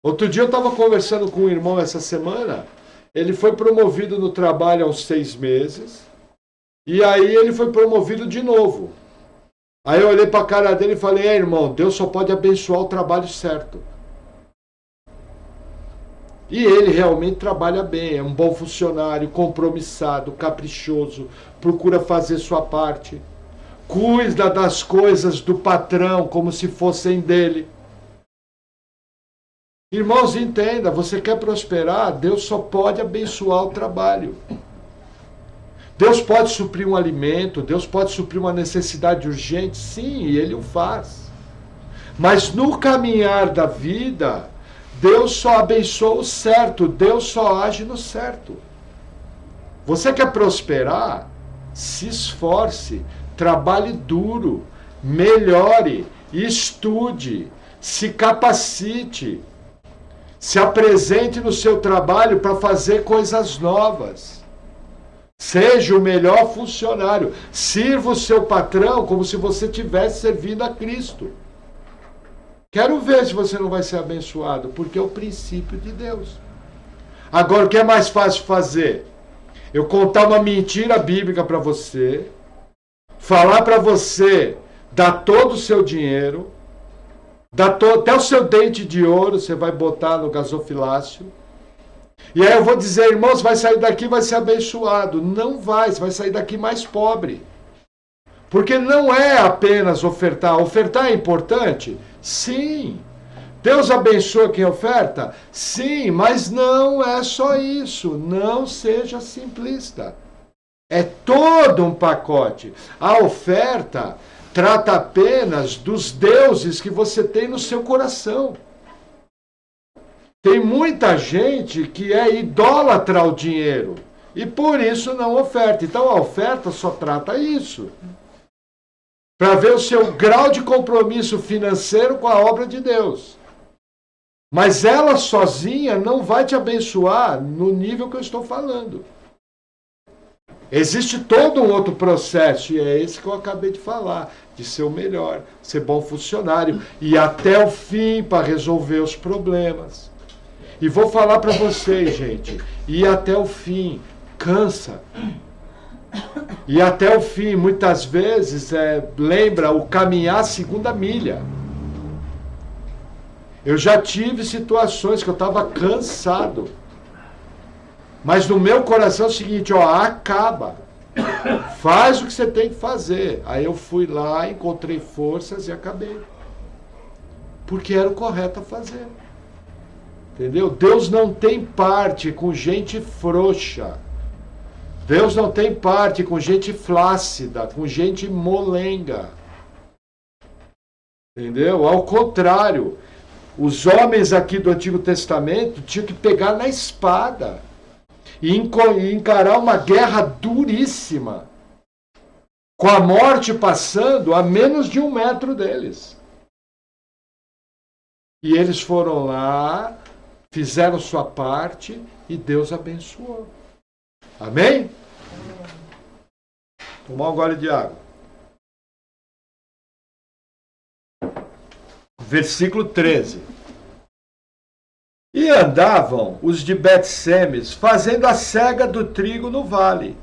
Outro dia eu estava conversando com um irmão essa semana, ele foi promovido no trabalho há uns 6 meses, e aí ele foi promovido de novo. Aí eu olhei para a cara dele e falei: irmão, Deus só pode abençoar o trabalho certo. E ele realmente trabalha bem, é um bom funcionário, compromissado, caprichoso, procura fazer sua parte, cuida das coisas do patrão como se fossem dele. Irmãos, entenda, você quer prosperar, Deus só pode abençoar o trabalho. Deus pode suprir um alimento, Deus pode suprir uma necessidade urgente, sim, e Ele o faz. Mas no caminhar da vida, Deus só abençoa o certo, Deus só age no certo. Você quer prosperar? Se esforce, trabalhe duro, melhore, estude, se capacite, se apresente no seu trabalho para fazer coisas novas. Seja o melhor funcionário, sirva o seu patrão como se você estivesse servindo a Cristo. Quero ver se você não vai ser abençoado, porque é o princípio de Deus. Agora, o que é mais fácil fazer? Eu contar uma mentira bíblica para você, falar para você, dar todo o seu dinheiro, até o seu dente de ouro você vai botar no gasofilácio, e aí eu vou dizer: irmãos, vai sair daqui, vai ser abençoado. Não vai, você vai sair daqui mais pobre. Porque não é apenas ofertar. Ofertar é importante? Sim. Deus abençoa quem oferta? Sim, mas não é só isso. Não seja simplista. É todo um pacote. A oferta trata apenas dos deuses que você tem no seu coração. Tem muita gente que é idólatra ao dinheiro e por isso não oferta. Então a oferta só trata isso, para ver o seu grau de compromisso financeiro com a obra de Deus. Mas ela sozinha não vai te abençoar no nível que eu estou falando. Existe todo um outro processo, e é esse que eu acabei de falar, de ser o melhor, ser bom funcionário, e até o fim para resolver os problemas. E vou falar para vocês, gente, ir até o fim cansa. E até o fim, muitas vezes, lembra o caminhar a segunda milha. Eu já tive situações que eu estava cansado. Mas no meu coração é o seguinte: acaba. Faz o que você tem que fazer. Aí eu fui lá, encontrei forças e acabei. Porque era o correto a fazer. Entendeu? Deus não tem parte com gente frouxa. Deus não tem parte com gente flácida, com gente molenga. Entendeu? Ao contrário, os homens aqui do Antigo Testamento tinham que pegar na espada e encarar uma guerra duríssima, com a morte passando a menos de 1 metro deles. E eles foram lá, fizeram sua parte e Deus abençoou. Amém? Tomar um gole de água. Versículo 13. E andavam os de Bet-Semes, fazendo a cega do trigo no vale.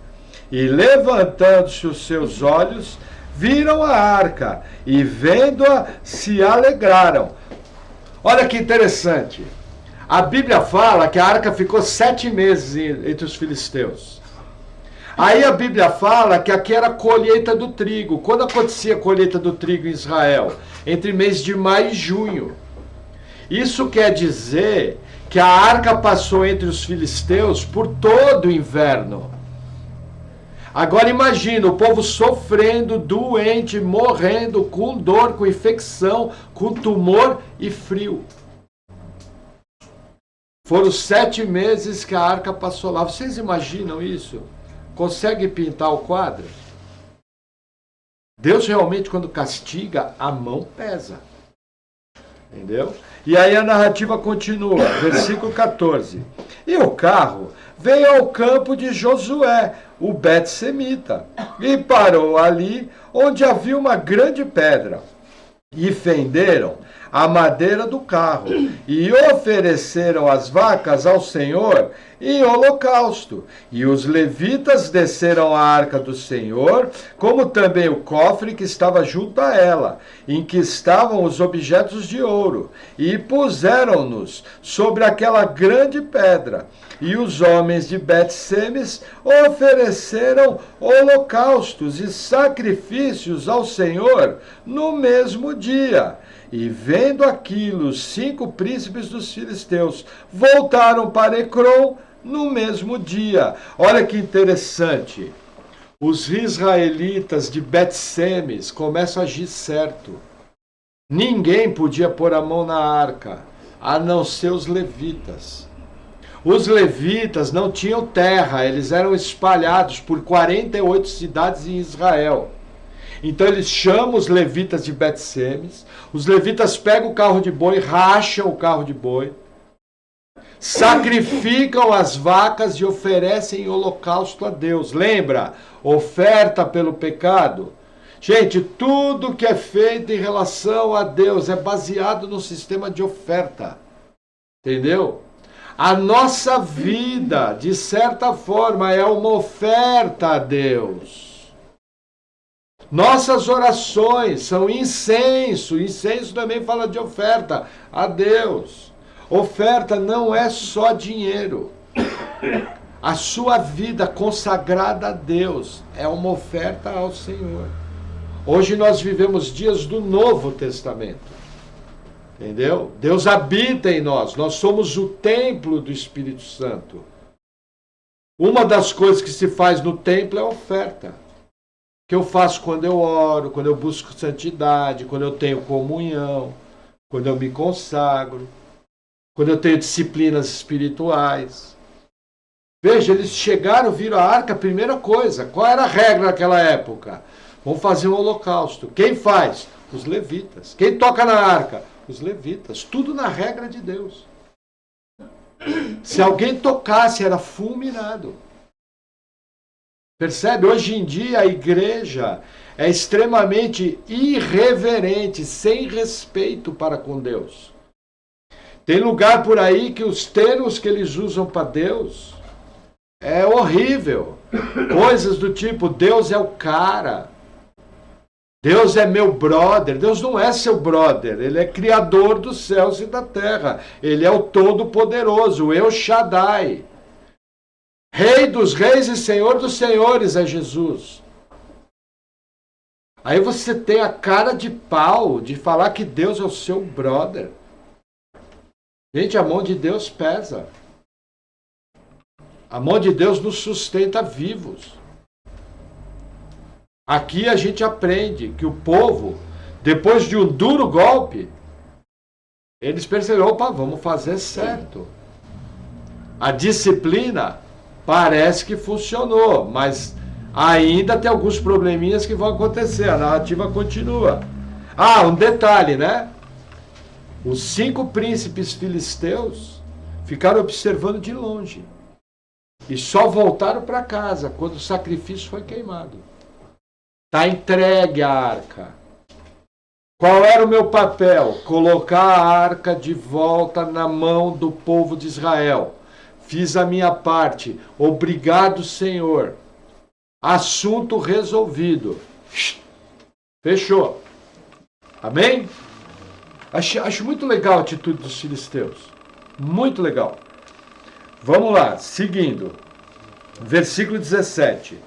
E levantando-se os seus olhos, viram a arca, e vendo-a, se alegraram. Olha que interessante. A Bíblia fala que a arca ficou 7 meses entre os filisteus. Aí a Bíblia fala que aqui era a colheita do trigo. Quando acontecia a colheita do trigo em Israel? Entre mês de maio e junho. Isso quer dizer que a arca passou entre os filisteus por todo o inverno. Agora imagina, o povo sofrendo, doente, morrendo, com dor, com infecção, com tumor e frio. Foram 7 meses que a arca passou lá. Vocês imaginam isso? Consegue pintar o quadro? Deus realmente, quando castiga, a mão pesa. Entendeu? E aí a narrativa continua, versículo 14. E o carro veio ao campo de Josué, o Bet-Semita, e parou ali onde havia uma grande pedra. E fenderam a madeira do carro, e ofereceram as vacas ao Senhor em holocausto. E os levitas desceram a arca do Senhor, como também o cofre que estava junto a ela, em que estavam os objetos de ouro, e puseram-nos sobre aquela grande pedra. E os homens de Bet-Semes ofereceram holocaustos e sacrifícios ao Senhor no mesmo dia. E vendo aquilo, os 5 príncipes dos filisteus voltaram para Ecrom no mesmo dia. Olha que interessante. Os israelitas de Bet-Semes começam a agir certo. Ninguém podia pôr a mão na arca, a não ser os levitas. Os levitas não tinham terra, eles eram espalhados por 48 cidades em Israel. Então eles chamam os levitas de Bet-Semes, os levitas pegam o carro de boi, racham o carro de boi, sacrificam as vacas e oferecem holocausto a Deus. Lembra? Oferta pelo pecado. Gente, tudo que é feito em relação a Deus é baseado no sistema de oferta. Entendeu? A nossa vida, de certa forma, é uma oferta a Deus. Nossas orações são incenso. Incenso também fala de oferta a Deus. Oferta não é só dinheiro. A sua vida consagrada a Deus é uma oferta ao Senhor. Hoje nós vivemos dias do Novo Testamento. Entendeu? Deus habita em nós. Nós somos o templo do Espírito Santo. Uma das coisas que se faz no templo é a oferta. Que eu faço quando eu oro, quando eu busco santidade, quando eu tenho comunhão, quando eu me consagro, quando eu tenho disciplinas espirituais. Veja, eles chegaram, viram a arca, a primeira coisa. Qual era a regra naquela época? Vamos fazer um holocausto. Quem faz? Os levitas. Quem toca na arca? Os levitas. Tudo na regra de Deus. Se alguém tocasse, era fulminado. Percebe? Hoje em dia a igreja é extremamente irreverente, sem respeito para com Deus. Tem lugar por aí que os termos que eles usam para Deus é horrível. Coisas do tipo, Deus é o cara. Deus é meu brother. Deus não é seu brother. Ele é criador dos céus e da terra. Ele é o Todo-Poderoso, o El Shaddai. Rei dos reis e Senhor dos senhores é Jesus. Aí você tem a cara de pau de falar que Deus é o seu brother. Gente, a mão de Deus pesa. A mão de Deus nos sustenta vivos. Aqui a gente aprende que o povo, depois de um duro golpe, eles perceberam, opa, vamos fazer certo. A disciplina parece que funcionou, mas ainda tem alguns probleminhas que vão acontecer. A narrativa continua. Ah, um detalhe, né? Os 5 príncipes filisteus ficaram observando de longe. E só voltaram para casa quando o sacrifício foi queimado. Está entregue a arca. Qual era o meu papel? Colocar a arca de volta na mão do povo de Israel. Fiz a minha parte. Obrigado, Senhor. Assunto resolvido. Fechou. Amém? Acho muito legal a atitude dos filisteus. Muito legal. Vamos lá, seguindo. Versículo 17.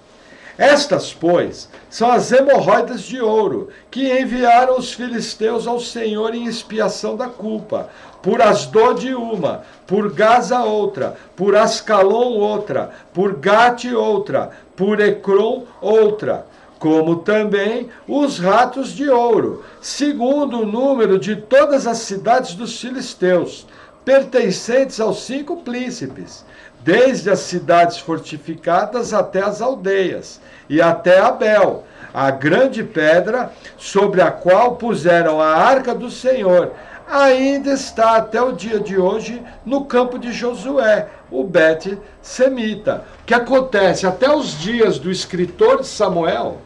Estas, pois, são as hemorroidas de ouro que enviaram os filisteus ao Senhor em expiação da culpa. Por Asdod uma, por Gaza outra, por Ascalon outra, por Gate outra, por Ecrom outra. Como também os ratos de ouro, segundo o número de todas as cidades dos filisteus, pertencentes aos 5 príncipes, desde as cidades fortificadas até as aldeias, e até Abel, a grande pedra sobre a qual puseram a arca do Senhor, ainda está até o dia de hoje no campo de Josué, o Bet-Semita. O que acontece? Até os dias do escritor de Samuel,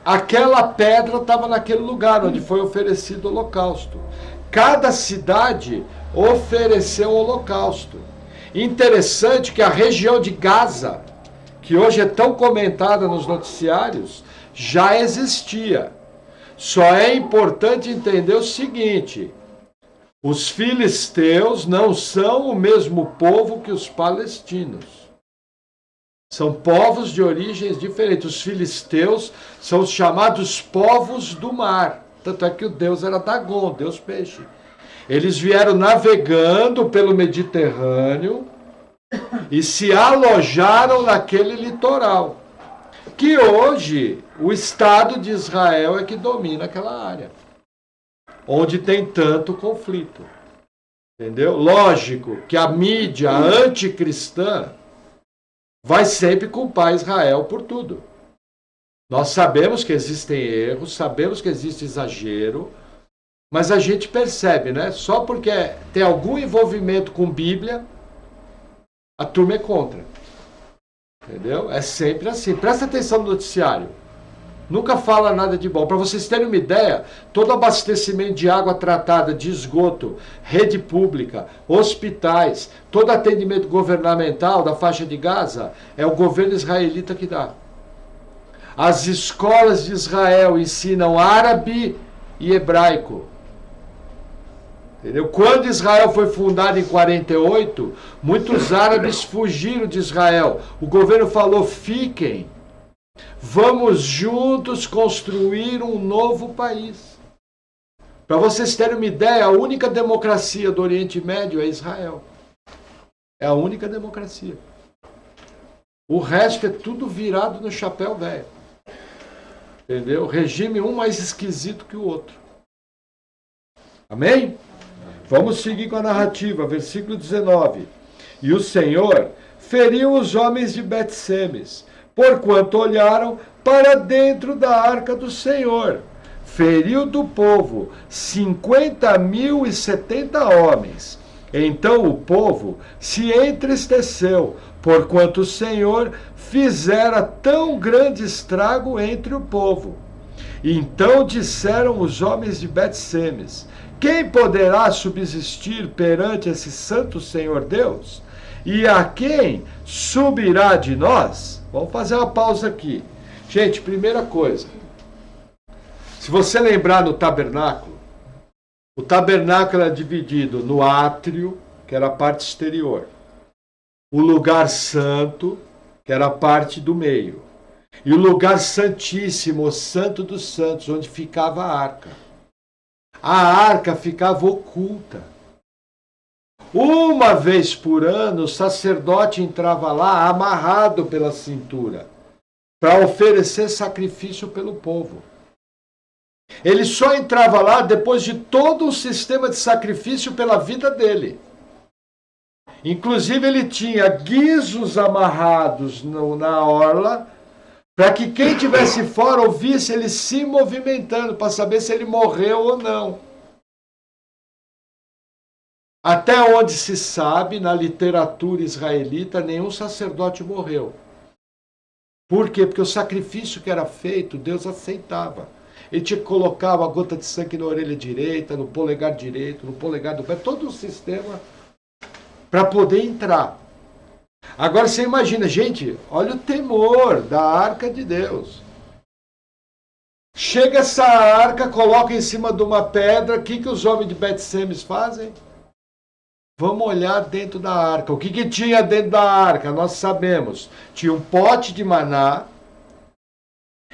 aquela pedra estava naquele lugar onde foi oferecido o holocausto. Cada cidade ofereceu o holocausto. Interessante que a região de Gaza, que hoje é tão comentada nos noticiários, já existia. Só é importante entender o seguinte: os filisteus não são o mesmo povo que os palestinos. São povos de origens diferentes. Os filisteus são os chamados povos do mar. Tanto é que o deus era Dagon, deus peixe. Eles vieram navegando pelo Mediterrâneo e se alojaram naquele litoral, que hoje o Estado de Israel é que domina aquela área, onde tem tanto conflito. Entendeu? Lógico que a mídia anticristã vai sempre culpar Israel por tudo. Nós sabemos que existem erros, sabemos que existe exagero, mas a gente percebe, né? Só porque tem algum envolvimento com Bíblia, a turma é contra. Entendeu? É sempre assim. Presta atenção no noticiário. Nunca fala nada de bom. Para vocês terem uma ideia, todo abastecimento de água tratada, de esgoto, rede pública, hospitais, todo atendimento governamental da faixa de Gaza, é o governo israelita que dá. As escolas de Israel ensinam árabe e hebraico. Entendeu? Quando Israel foi fundado em 48, muitos árabes fugiram de Israel. O governo falou: fiquem, vamos juntos construir um novo país. Para vocês terem uma ideia, a única democracia do Oriente Médio é Israel. É a única democracia. O resto é tudo virado no chapéu velho. Entendeu? Regime um mais esquisito que o outro. Amém? Vamos seguir com a narrativa, versículo 19. E o Senhor feriu os homens de Bet-Semes, porquanto olharam para dentro da arca do Senhor. Feriu do povo 50.070 homens. Então o povo se entristeceu, porquanto o Senhor fizera tão grande estrago entre o povo. Então disseram os homens de Bet-Semes: quem poderá subsistir perante esse santo Senhor Deus? E a quem subirá de nós? Vamos fazer uma pausa aqui. Gente, primeira coisa. Se você lembrar no tabernáculo, o tabernáculo era dividido no átrio, que era a parte exterior, o lugar santo, que era a parte do meio, e o lugar santíssimo, o santo dos santos, onde ficava a arca. A arca ficava oculta. Uma vez por ano, o sacerdote entrava lá amarrado pela cintura para oferecer sacrifício pelo povo. Ele só entrava lá depois de todo um sistema de sacrifício pela vida dele. Inclusive, ele tinha guizos amarrados na orla para que quem estivesse fora ouvisse ele se movimentando para saber se ele morreu ou não. Até onde se sabe, na literatura israelita, nenhum sacerdote morreu. Por quê? Porque o sacrifício que era feito, Deus aceitava. Ele te colocava a gota de sangue na orelha direita, no polegar direito, no polegar do pé, todo o sistema para poder entrar. Agora você imagina, gente, olha o temor da arca de Deus. Chega essa arca, coloca em cima de uma pedra, o que os homens de Bet-Semes fazem? Vamos olhar dentro da arca. O que tinha dentro da arca? Nós sabemos. Tinha um pote de maná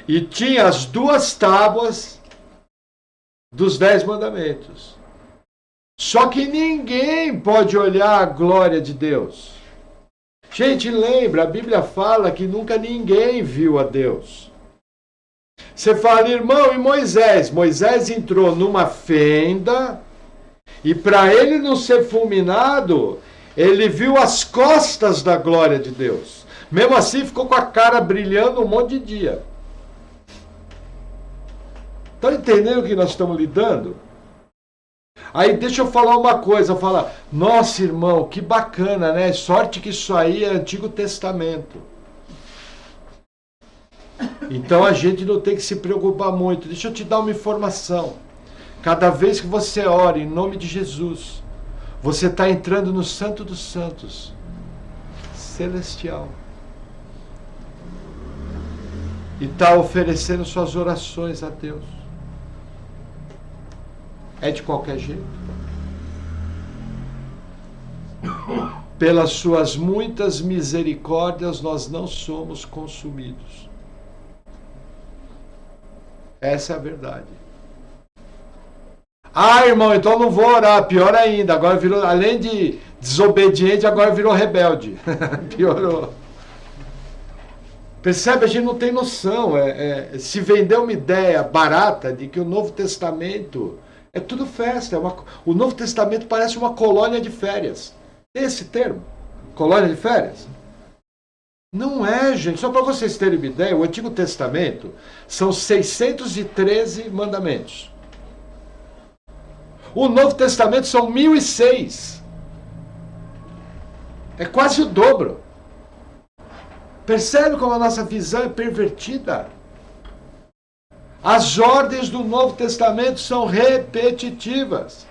e tinha as 2 tábuas dos 10 mandamentos. Só que ninguém pode olhar a glória de Deus. Gente, lembra, a Bíblia fala que nunca ninguém viu a Deus. Você fala, irmão, e Moisés? Moisés entrou numa fenda e para ele não ser fulminado, ele viu as costas da glória de Deus. Mesmo assim, ficou com a cara brilhando um monte de dia. Estão entendendo o que nós estamos lidando? Aí deixa eu falar uma coisa, falar, nossa irmão, que bacana, né? Sorte que isso aí é Antigo Testamento. Então a gente não tem que se preocupar muito. Deixa eu te dar uma informação. Cada vez que você ora em nome de Jesus, você está entrando no Santo dos Santos, celestial. E está oferecendo suas orações a Deus. É de qualquer jeito. Pelas suas muitas misericórdias, nós não somos consumidos. Essa é a verdade. Ah, irmão, então não vou orar. Pior ainda. Agora virou, além de desobediente, agora virou rebelde. Piorou. Percebe? A gente não tem noção. Se vender uma ideia barata de que o Novo Testamento é tudo festa. O Novo Testamento parece uma colônia de férias. Tem esse termo? Colônia de férias? Não é, gente. Só para vocês terem uma ideia, o Antigo Testamento são 613 mandamentos. O Novo Testamento são 1006. É quase o dobro. Percebe como a nossa visão é pervertida? As ordens do Novo Testamento são repetitivas.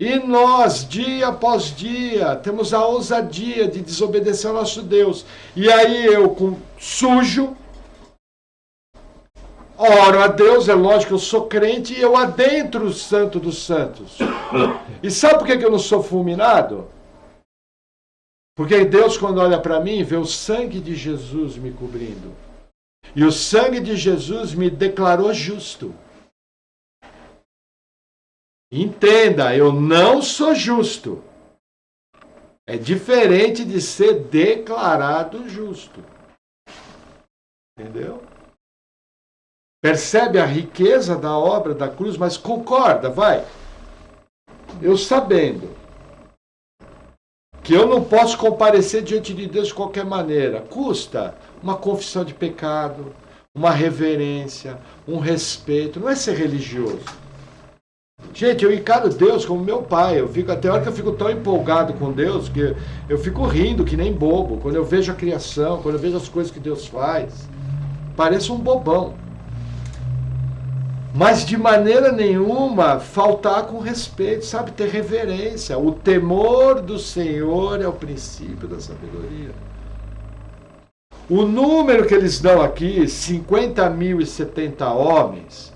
E nós, dia após dia, temos a ousadia de desobedecer ao nosso Deus. E aí eu, sujo, oro a Deus, é lógico que eu sou crente, e eu adentro o Santo dos Santos. E sabe por que eu não sou fulminado? Porque Deus, quando olha para mim, vê o sangue de Jesus me cobrindo. E o sangue de Jesus me declarou justo. Entenda, eu não sou justo. É diferente de ser declarado justo. Entendeu? Percebe a riqueza da obra da cruz, mas concorda, vai. Eu sabendo que eu não posso comparecer diante de Deus de qualquer maneira. Custa uma confissão de pecado, uma reverência, um respeito. Não é ser religioso. Gente, eu encaro Deus como meu pai. Até a hora que eu fico tão empolgado com Deus que eu fico rindo que nem bobo. Quando eu vejo a criação, quando eu vejo as coisas que Deus faz, pareço um bobão. Mas de maneira nenhuma faltar com respeito, sabe? Ter reverência. O temor do Senhor é o princípio da sabedoria. O número que eles dão aqui, 50.070 homens,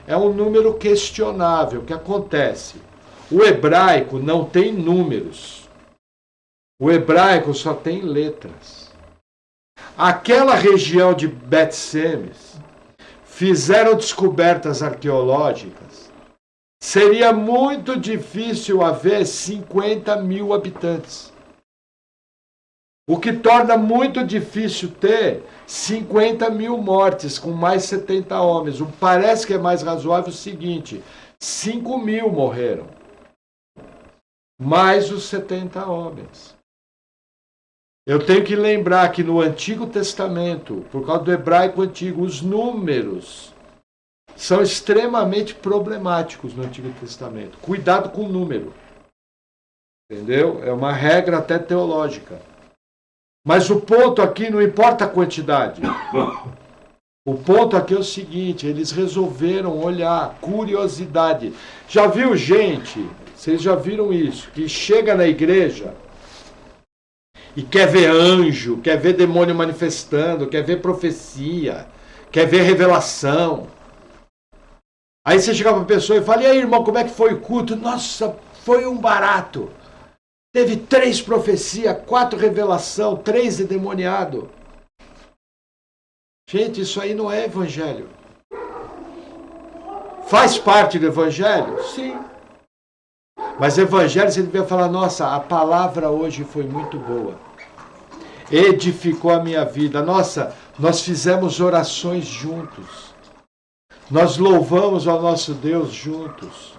é um número questionável. O que acontece? O hebraico não tem números. O hebraico só tem letras. Aquela região de Bet-Semes fizeram descobertas arqueológicas. Seria muito difícil haver 50.000 habitantes. O que torna muito difícil ter 50.000 mortes com mais 70 homens. Parece que é mais razoável o seguinte: 5.000 morreram, mais os 70 homens. Eu tenho que lembrar que no Antigo Testamento, por causa do hebraico antigo, os números são extremamente problemáticos no Antigo Testamento. Cuidado com o número. Entendeu? É uma regra até teológica. Mas o ponto aqui não importa a quantidade. O ponto aqui é o seguinte, eles resolveram olhar, curiosidade. Já viu gente, vocês já viram isso, que chega na igreja e quer ver anjo, quer ver demônio manifestando, quer ver profecia, quer ver revelação. Aí você chega para a pessoa e fala, e aí irmão, como é que foi o culto? Nossa, foi um barato. Teve 3 profecias, 4 revelação, 3 endemoniado. Gente, isso aí não é evangelho. Faz parte do evangelho? Sim. Mas evangelho você devia falar, nossa, a palavra hoje foi muito boa. Edificou a minha vida. Nossa, nós fizemos orações juntos. Nós louvamos ao nosso Deus juntos.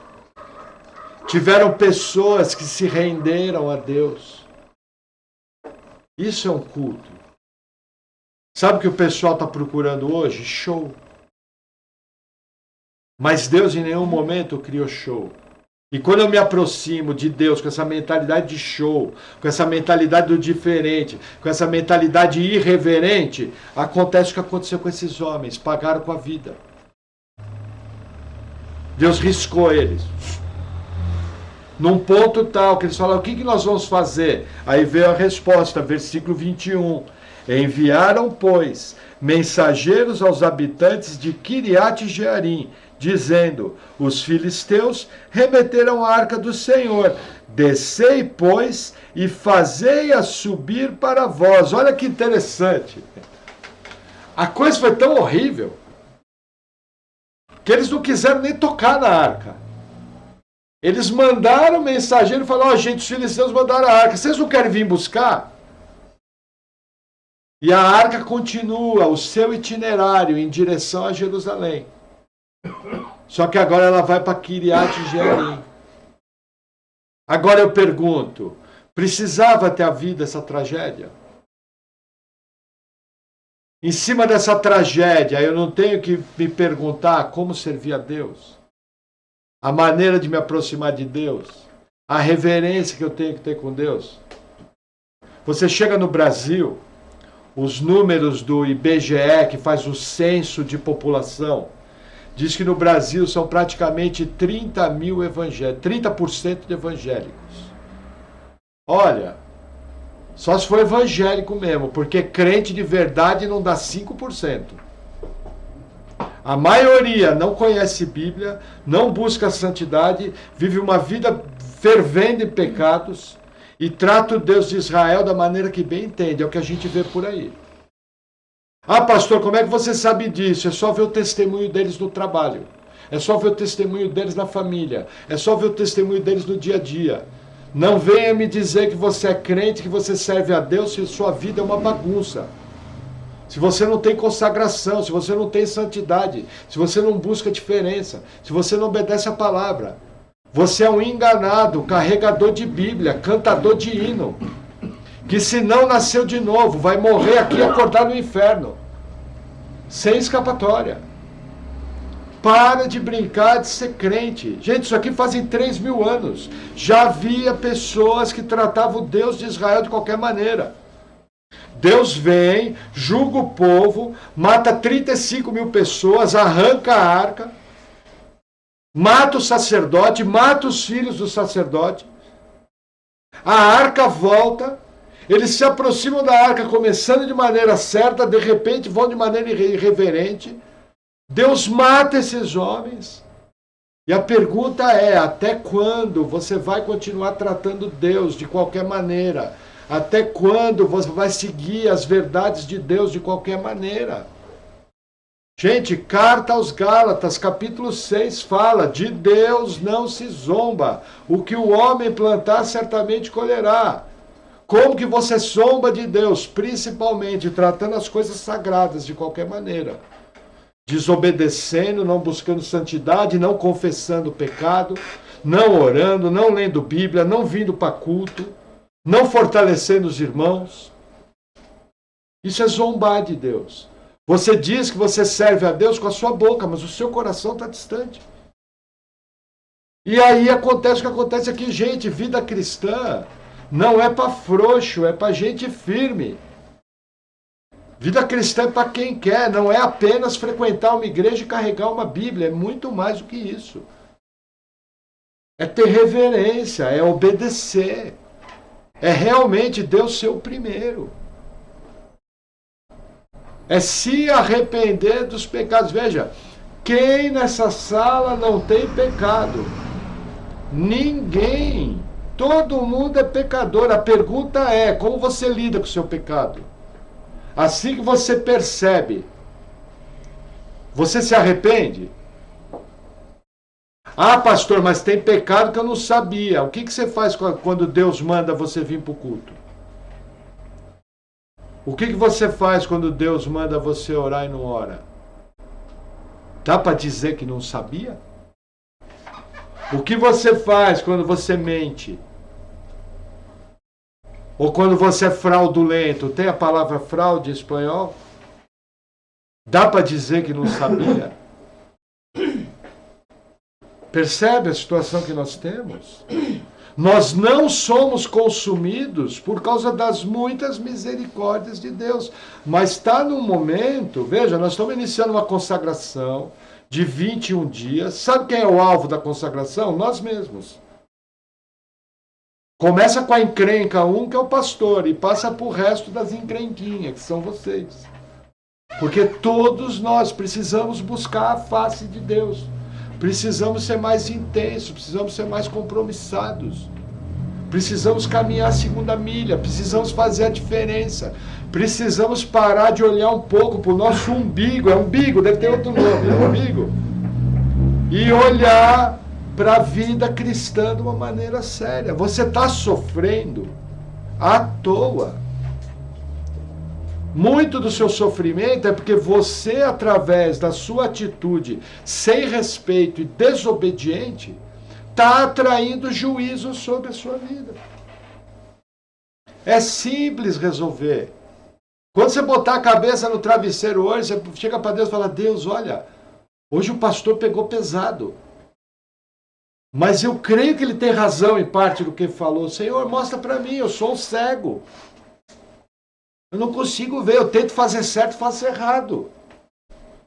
Tiveram pessoas que se renderam a Deus. Isso é um culto. Sabe o que o pessoal está procurando hoje? Show. Mas Deus em nenhum momento criou show. E quando eu me aproximo de Deus com essa mentalidade de show, com essa mentalidade do diferente, com essa mentalidade irreverente, acontece o que aconteceu com esses homens. Pagaram com a vida. Deus riscou eles. Num ponto tal, que eles falaram, o que nós vamos fazer? Aí veio a resposta, versículo 21. Enviaram, pois, mensageiros aos habitantes de Kiriat Jearim, dizendo, os filisteus remeteram a arca do Senhor. Descei, pois, e fazei-a subir para vós. Olha que interessante. A coisa foi tão horrível que eles não quiseram nem tocar na arca. Eles mandaram mensageiro e falaram, gente, os filisteus mandaram a arca, vocês não querem vir buscar? E a arca continua o seu itinerário em direção a Jerusalém. Só que agora ela vai para Kiriat Jearim. Agora eu pergunto, precisava ter havido essa tragédia? Em cima dessa tragédia, eu não tenho que me perguntar como servir a Deus? A maneira de me aproximar de Deus? A reverência que eu tenho que ter com Deus? Você chega no Brasil, os números do IBGE, que faz o censo de população, diz que no Brasil são praticamente 30 mil evangélicos, 30% de evangélicos. Olha, só se for evangélico mesmo, porque crente de verdade não dá 5%. A maioria não conhece Bíblia, não busca a santidade, vive uma vida fervendo em pecados e trata o Deus de Israel da maneira que bem entende. É o que a gente vê por aí. Ah, pastor, como é que você sabe disso? É só ver o testemunho deles no trabalho. É só ver o testemunho deles na família. É só ver o testemunho deles no dia a dia. Não venha me dizer que você é crente, que você serve a Deus, se sua vida é uma bagunça. Se você não tem consagração, se você não tem santidade, se você não busca diferença, se você não obedece a palavra. Você é um enganado, carregador de Bíblia, cantador de hino, que se não nasceu de novo, vai morrer aqui e acordar no inferno. Sem escapatória. Para de brincar de ser crente. Gente, isso aqui fazem 3.000 anos. Já havia pessoas que tratavam o Deus de Israel de qualquer maneira. Deus vem, julga o povo, mata 35 mil pessoas, arranca a arca, mata o sacerdote, mata os filhos do sacerdote. A arca volta, eles se aproximam da arca começando de maneira certa, de repente vão de maneira irreverente. Deus mata esses homens. E a pergunta é, até quando você vai continuar tratando Deus de qualquer maneira? Até quando você vai seguir as verdades de Deus de qualquer maneira? Gente, carta aos Gálatas, capítulo 6, fala, de Deus não se zomba. O que o homem plantar, certamente colherá. Como que você zomba de Deus? Principalmente tratando as coisas sagradas de qualquer maneira. Desobedecendo, não buscando santidade, não confessando o pecado, não orando, não lendo Bíblia, não vindo para culto, não fortalecendo os irmãos. Isso é zombar de Deus. Você diz que você serve a Deus com a sua boca, mas o seu coração está distante. E aí acontece o que acontece aqui, gente. Vida cristã não é para frouxo, é para gente firme. Vida cristã é para quem quer, não é apenas frequentar uma igreja e carregar uma Bíblia, é muito mais do que isso. É ter reverência, é obedecer. É realmente Deus ser o primeiro. É se arrepender dos pecados. Veja, quem nessa sala não tem pecado? Ninguém. Todo mundo é pecador. A pergunta é, como você lida com o seu pecado? Assim que você percebe, você se arrepende? Ah, pastor, mas tem pecado que eu não sabia. O que você faz quando Deus manda você vir para o culto? O que você faz quando Deus manda você orar e não ora? Dá para dizer que não sabia? O que você faz quando você mente? Ou quando você é fraudulento? Tem a palavra fraude em espanhol? Dá para dizer que não sabia? Percebe a situação que nós temos? Nós não somos consumidos por causa das muitas misericórdias de Deus. Mas está num momento, veja, nós estamos iniciando uma consagração de 21 dias. Sabe quem é o alvo da consagração? Nós mesmos. Começa com a encrenca que é o pastor, e passa para o resto das encrenquinhas, que são vocês. Porque todos nós precisamos buscar a face de Deus. Precisamos ser mais intensos, precisamos ser mais compromissados. Precisamos caminhar a segunda milha, precisamos fazer a diferença. Precisamos parar de olhar um pouco para o nosso umbigo, é umbigo, deve ter outro nome, é umbigo. E olhar para a vida cristã de uma maneira séria. Você está sofrendo à toa. Muito do seu sofrimento é porque você, através da sua atitude sem respeito e desobediente, está atraindo juízo sobre a sua vida. É simples resolver. Quando você botar a cabeça no travesseiro hoje, você chega para Deus e fala: Deus, olha, hoje o pastor pegou pesado. Mas eu creio que ele tem razão em parte do que falou. Senhor, mostra para mim, eu sou um cego. Eu não consigo ver, eu tento fazer certo, faço errado.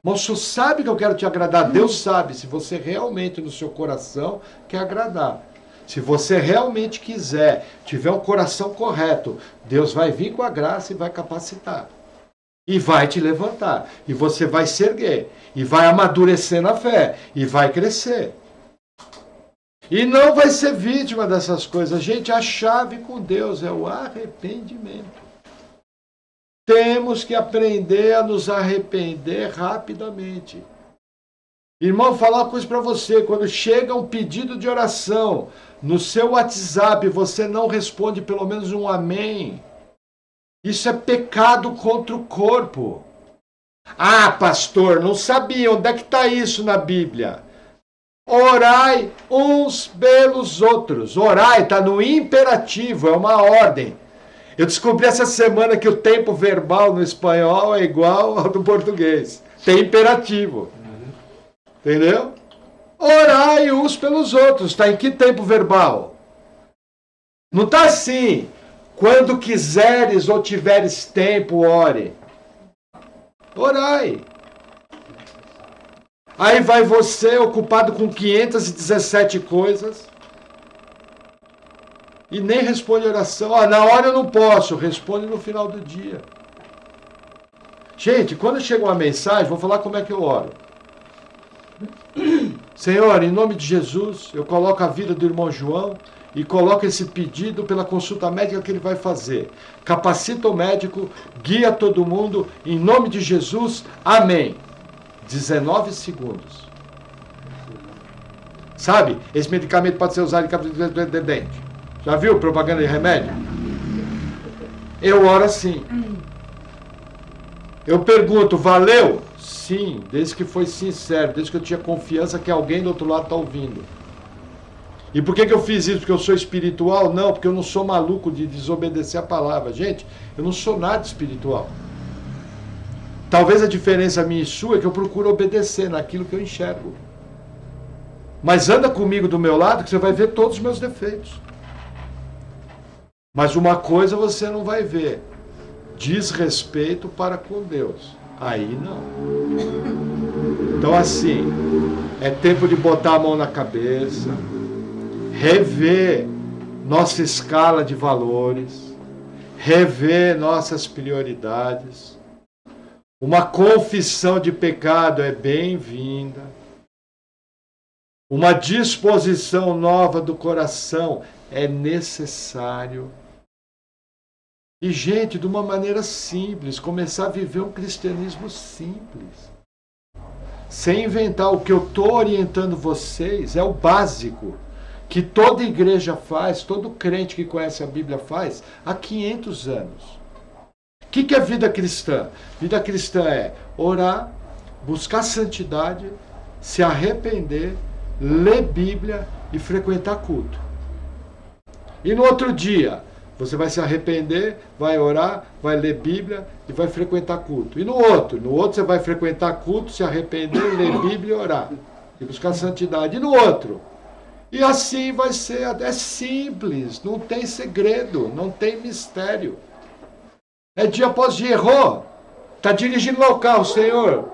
Mas o Senhor sabe que eu quero te agradar. Deus sabe, se você realmente no seu coração quer agradar. Se você realmente quiser, tiver um coração correto, Deus vai vir com a graça e vai capacitar. E vai te levantar. E você vai se erguer. E vai amadurecer na fé. E vai crescer. E não vai ser vítima dessas coisas. Gente, a chave com Deus é o arrependimento. Temos que aprender a nos arrepender rapidamente. Irmão, vou falar uma coisa para você. Quando chega um pedido de oração no seu WhatsApp, você não responde pelo menos um amém. Isso é pecado contra o corpo. Ah, pastor, não sabia. Onde é que está isso na Bíblia? Orai uns pelos outros. Orai está no imperativo, é uma ordem. Eu descobri essa semana que o tempo verbal no espanhol é igual ao do português. Tem imperativo. Entendeu? Orai uns pelos outros. Está em que tempo verbal? Não está assim. Quando quiseres ou tiveres tempo, ore. Orai. Aí vai você ocupado com 517 coisas. E nem responde oração. Na hora eu não posso. Responde no final do dia. Gente, quando chega uma mensagem, vou falar como é que eu oro. Senhor, em nome de Jesus, eu coloco a vida do irmão João e coloco esse pedido pela consulta médica que ele vai fazer. Capacita o médico, guia todo mundo, em nome de Jesus, amém. 19 segundos. Sabe, esse medicamento pode ser usado em caso de dente. Já viu propaganda de remédio? Eu oro assim. Eu pergunto, valeu? Sim, desde que foi sincero, desde que eu tinha confiança que alguém do outro lado está ouvindo. E por que eu fiz isso? Porque eu sou espiritual? Não, porque eu não sou maluco de desobedecer a palavra. Gente, eu não sou nada espiritual. Talvez a diferença minha e sua é que eu procuro obedecer naquilo que eu enxergo. Mas anda comigo do meu lado que você vai ver todos os meus defeitos. Mas uma coisa você não vai ver: desrespeito para com Deus. Aí não. Então assim, é tempo de botar a mão na cabeça, rever nossa escala de valores, rever nossas prioridades. Uma confissão de pecado é bem-vinda. Uma disposição nova do coração é necessário. E, gente, de uma maneira simples, começar a viver um cristianismo simples. Sem inventar. O que eu estou orientando vocês é o básico, que toda igreja faz, todo crente que conhece a Bíblia faz há 500 anos. O que é vida cristã? Vida cristã é orar, buscar santidade, se arrepender, ler Bíblia e frequentar culto. E no outro dia, você vai se arrepender, vai orar, vai ler Bíblia e vai frequentar culto. E no outro você vai frequentar culto, se arrepender, ler Bíblia e orar. E buscar santidade. E no outro. E assim vai ser. É simples, não tem segredo, não tem mistério. É dia após dia. Errou. Está dirigindo lá o carro, Senhor.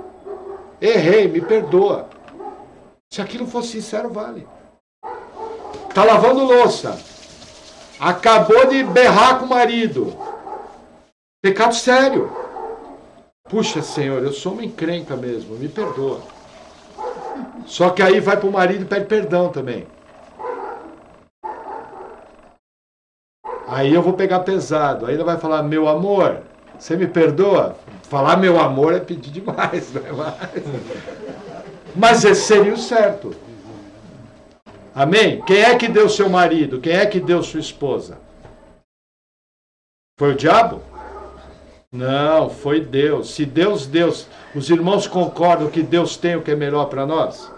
Errei, me perdoa. Se aquilo for sincero, vale. Está lavando louça. Acabou de berrar com o marido. Pecado sério. Puxa, Senhor, eu sou uma encrenca mesmo, me perdoa. Só que aí vai para o marido e pede perdão também. Aí eu vou pegar pesado. Aí ele vai falar: meu amor, você me perdoa? Falar meu amor é pedir demais, não é mais? Mas esse seria o certo. Amém? Quem é que deu seu marido? Quem é que deu sua esposa? Foi o diabo? Não, foi Deus. Se Deus deu, os irmãos concordam que Deus tem o que é melhor para nós?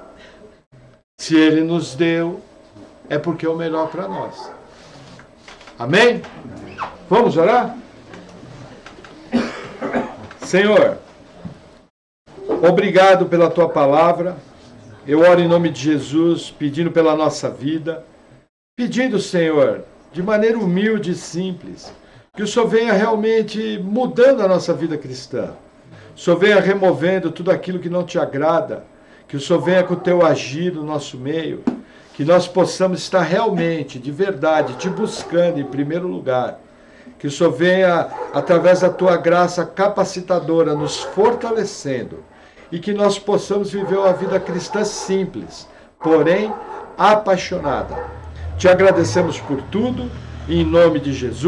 Se Ele nos deu, é porque é o melhor para nós. Amém? Vamos orar? Senhor, obrigado pela Tua palavra. Eu oro em nome de Jesus, pedindo pela nossa vida, pedindo, Senhor, de maneira humilde e simples, que o Senhor venha realmente mudando a nossa vida cristã. O Senhor venha removendo tudo aquilo que não te agrada, que o Senhor venha com o teu agir no nosso meio, que nós possamos estar realmente, de verdade, te buscando em primeiro lugar, que o Senhor venha, através da tua graça capacitadora, nos fortalecendo, e que nós possamos viver uma vida cristã simples, porém apaixonada. Te agradecemos por tudo, em nome de Jesus.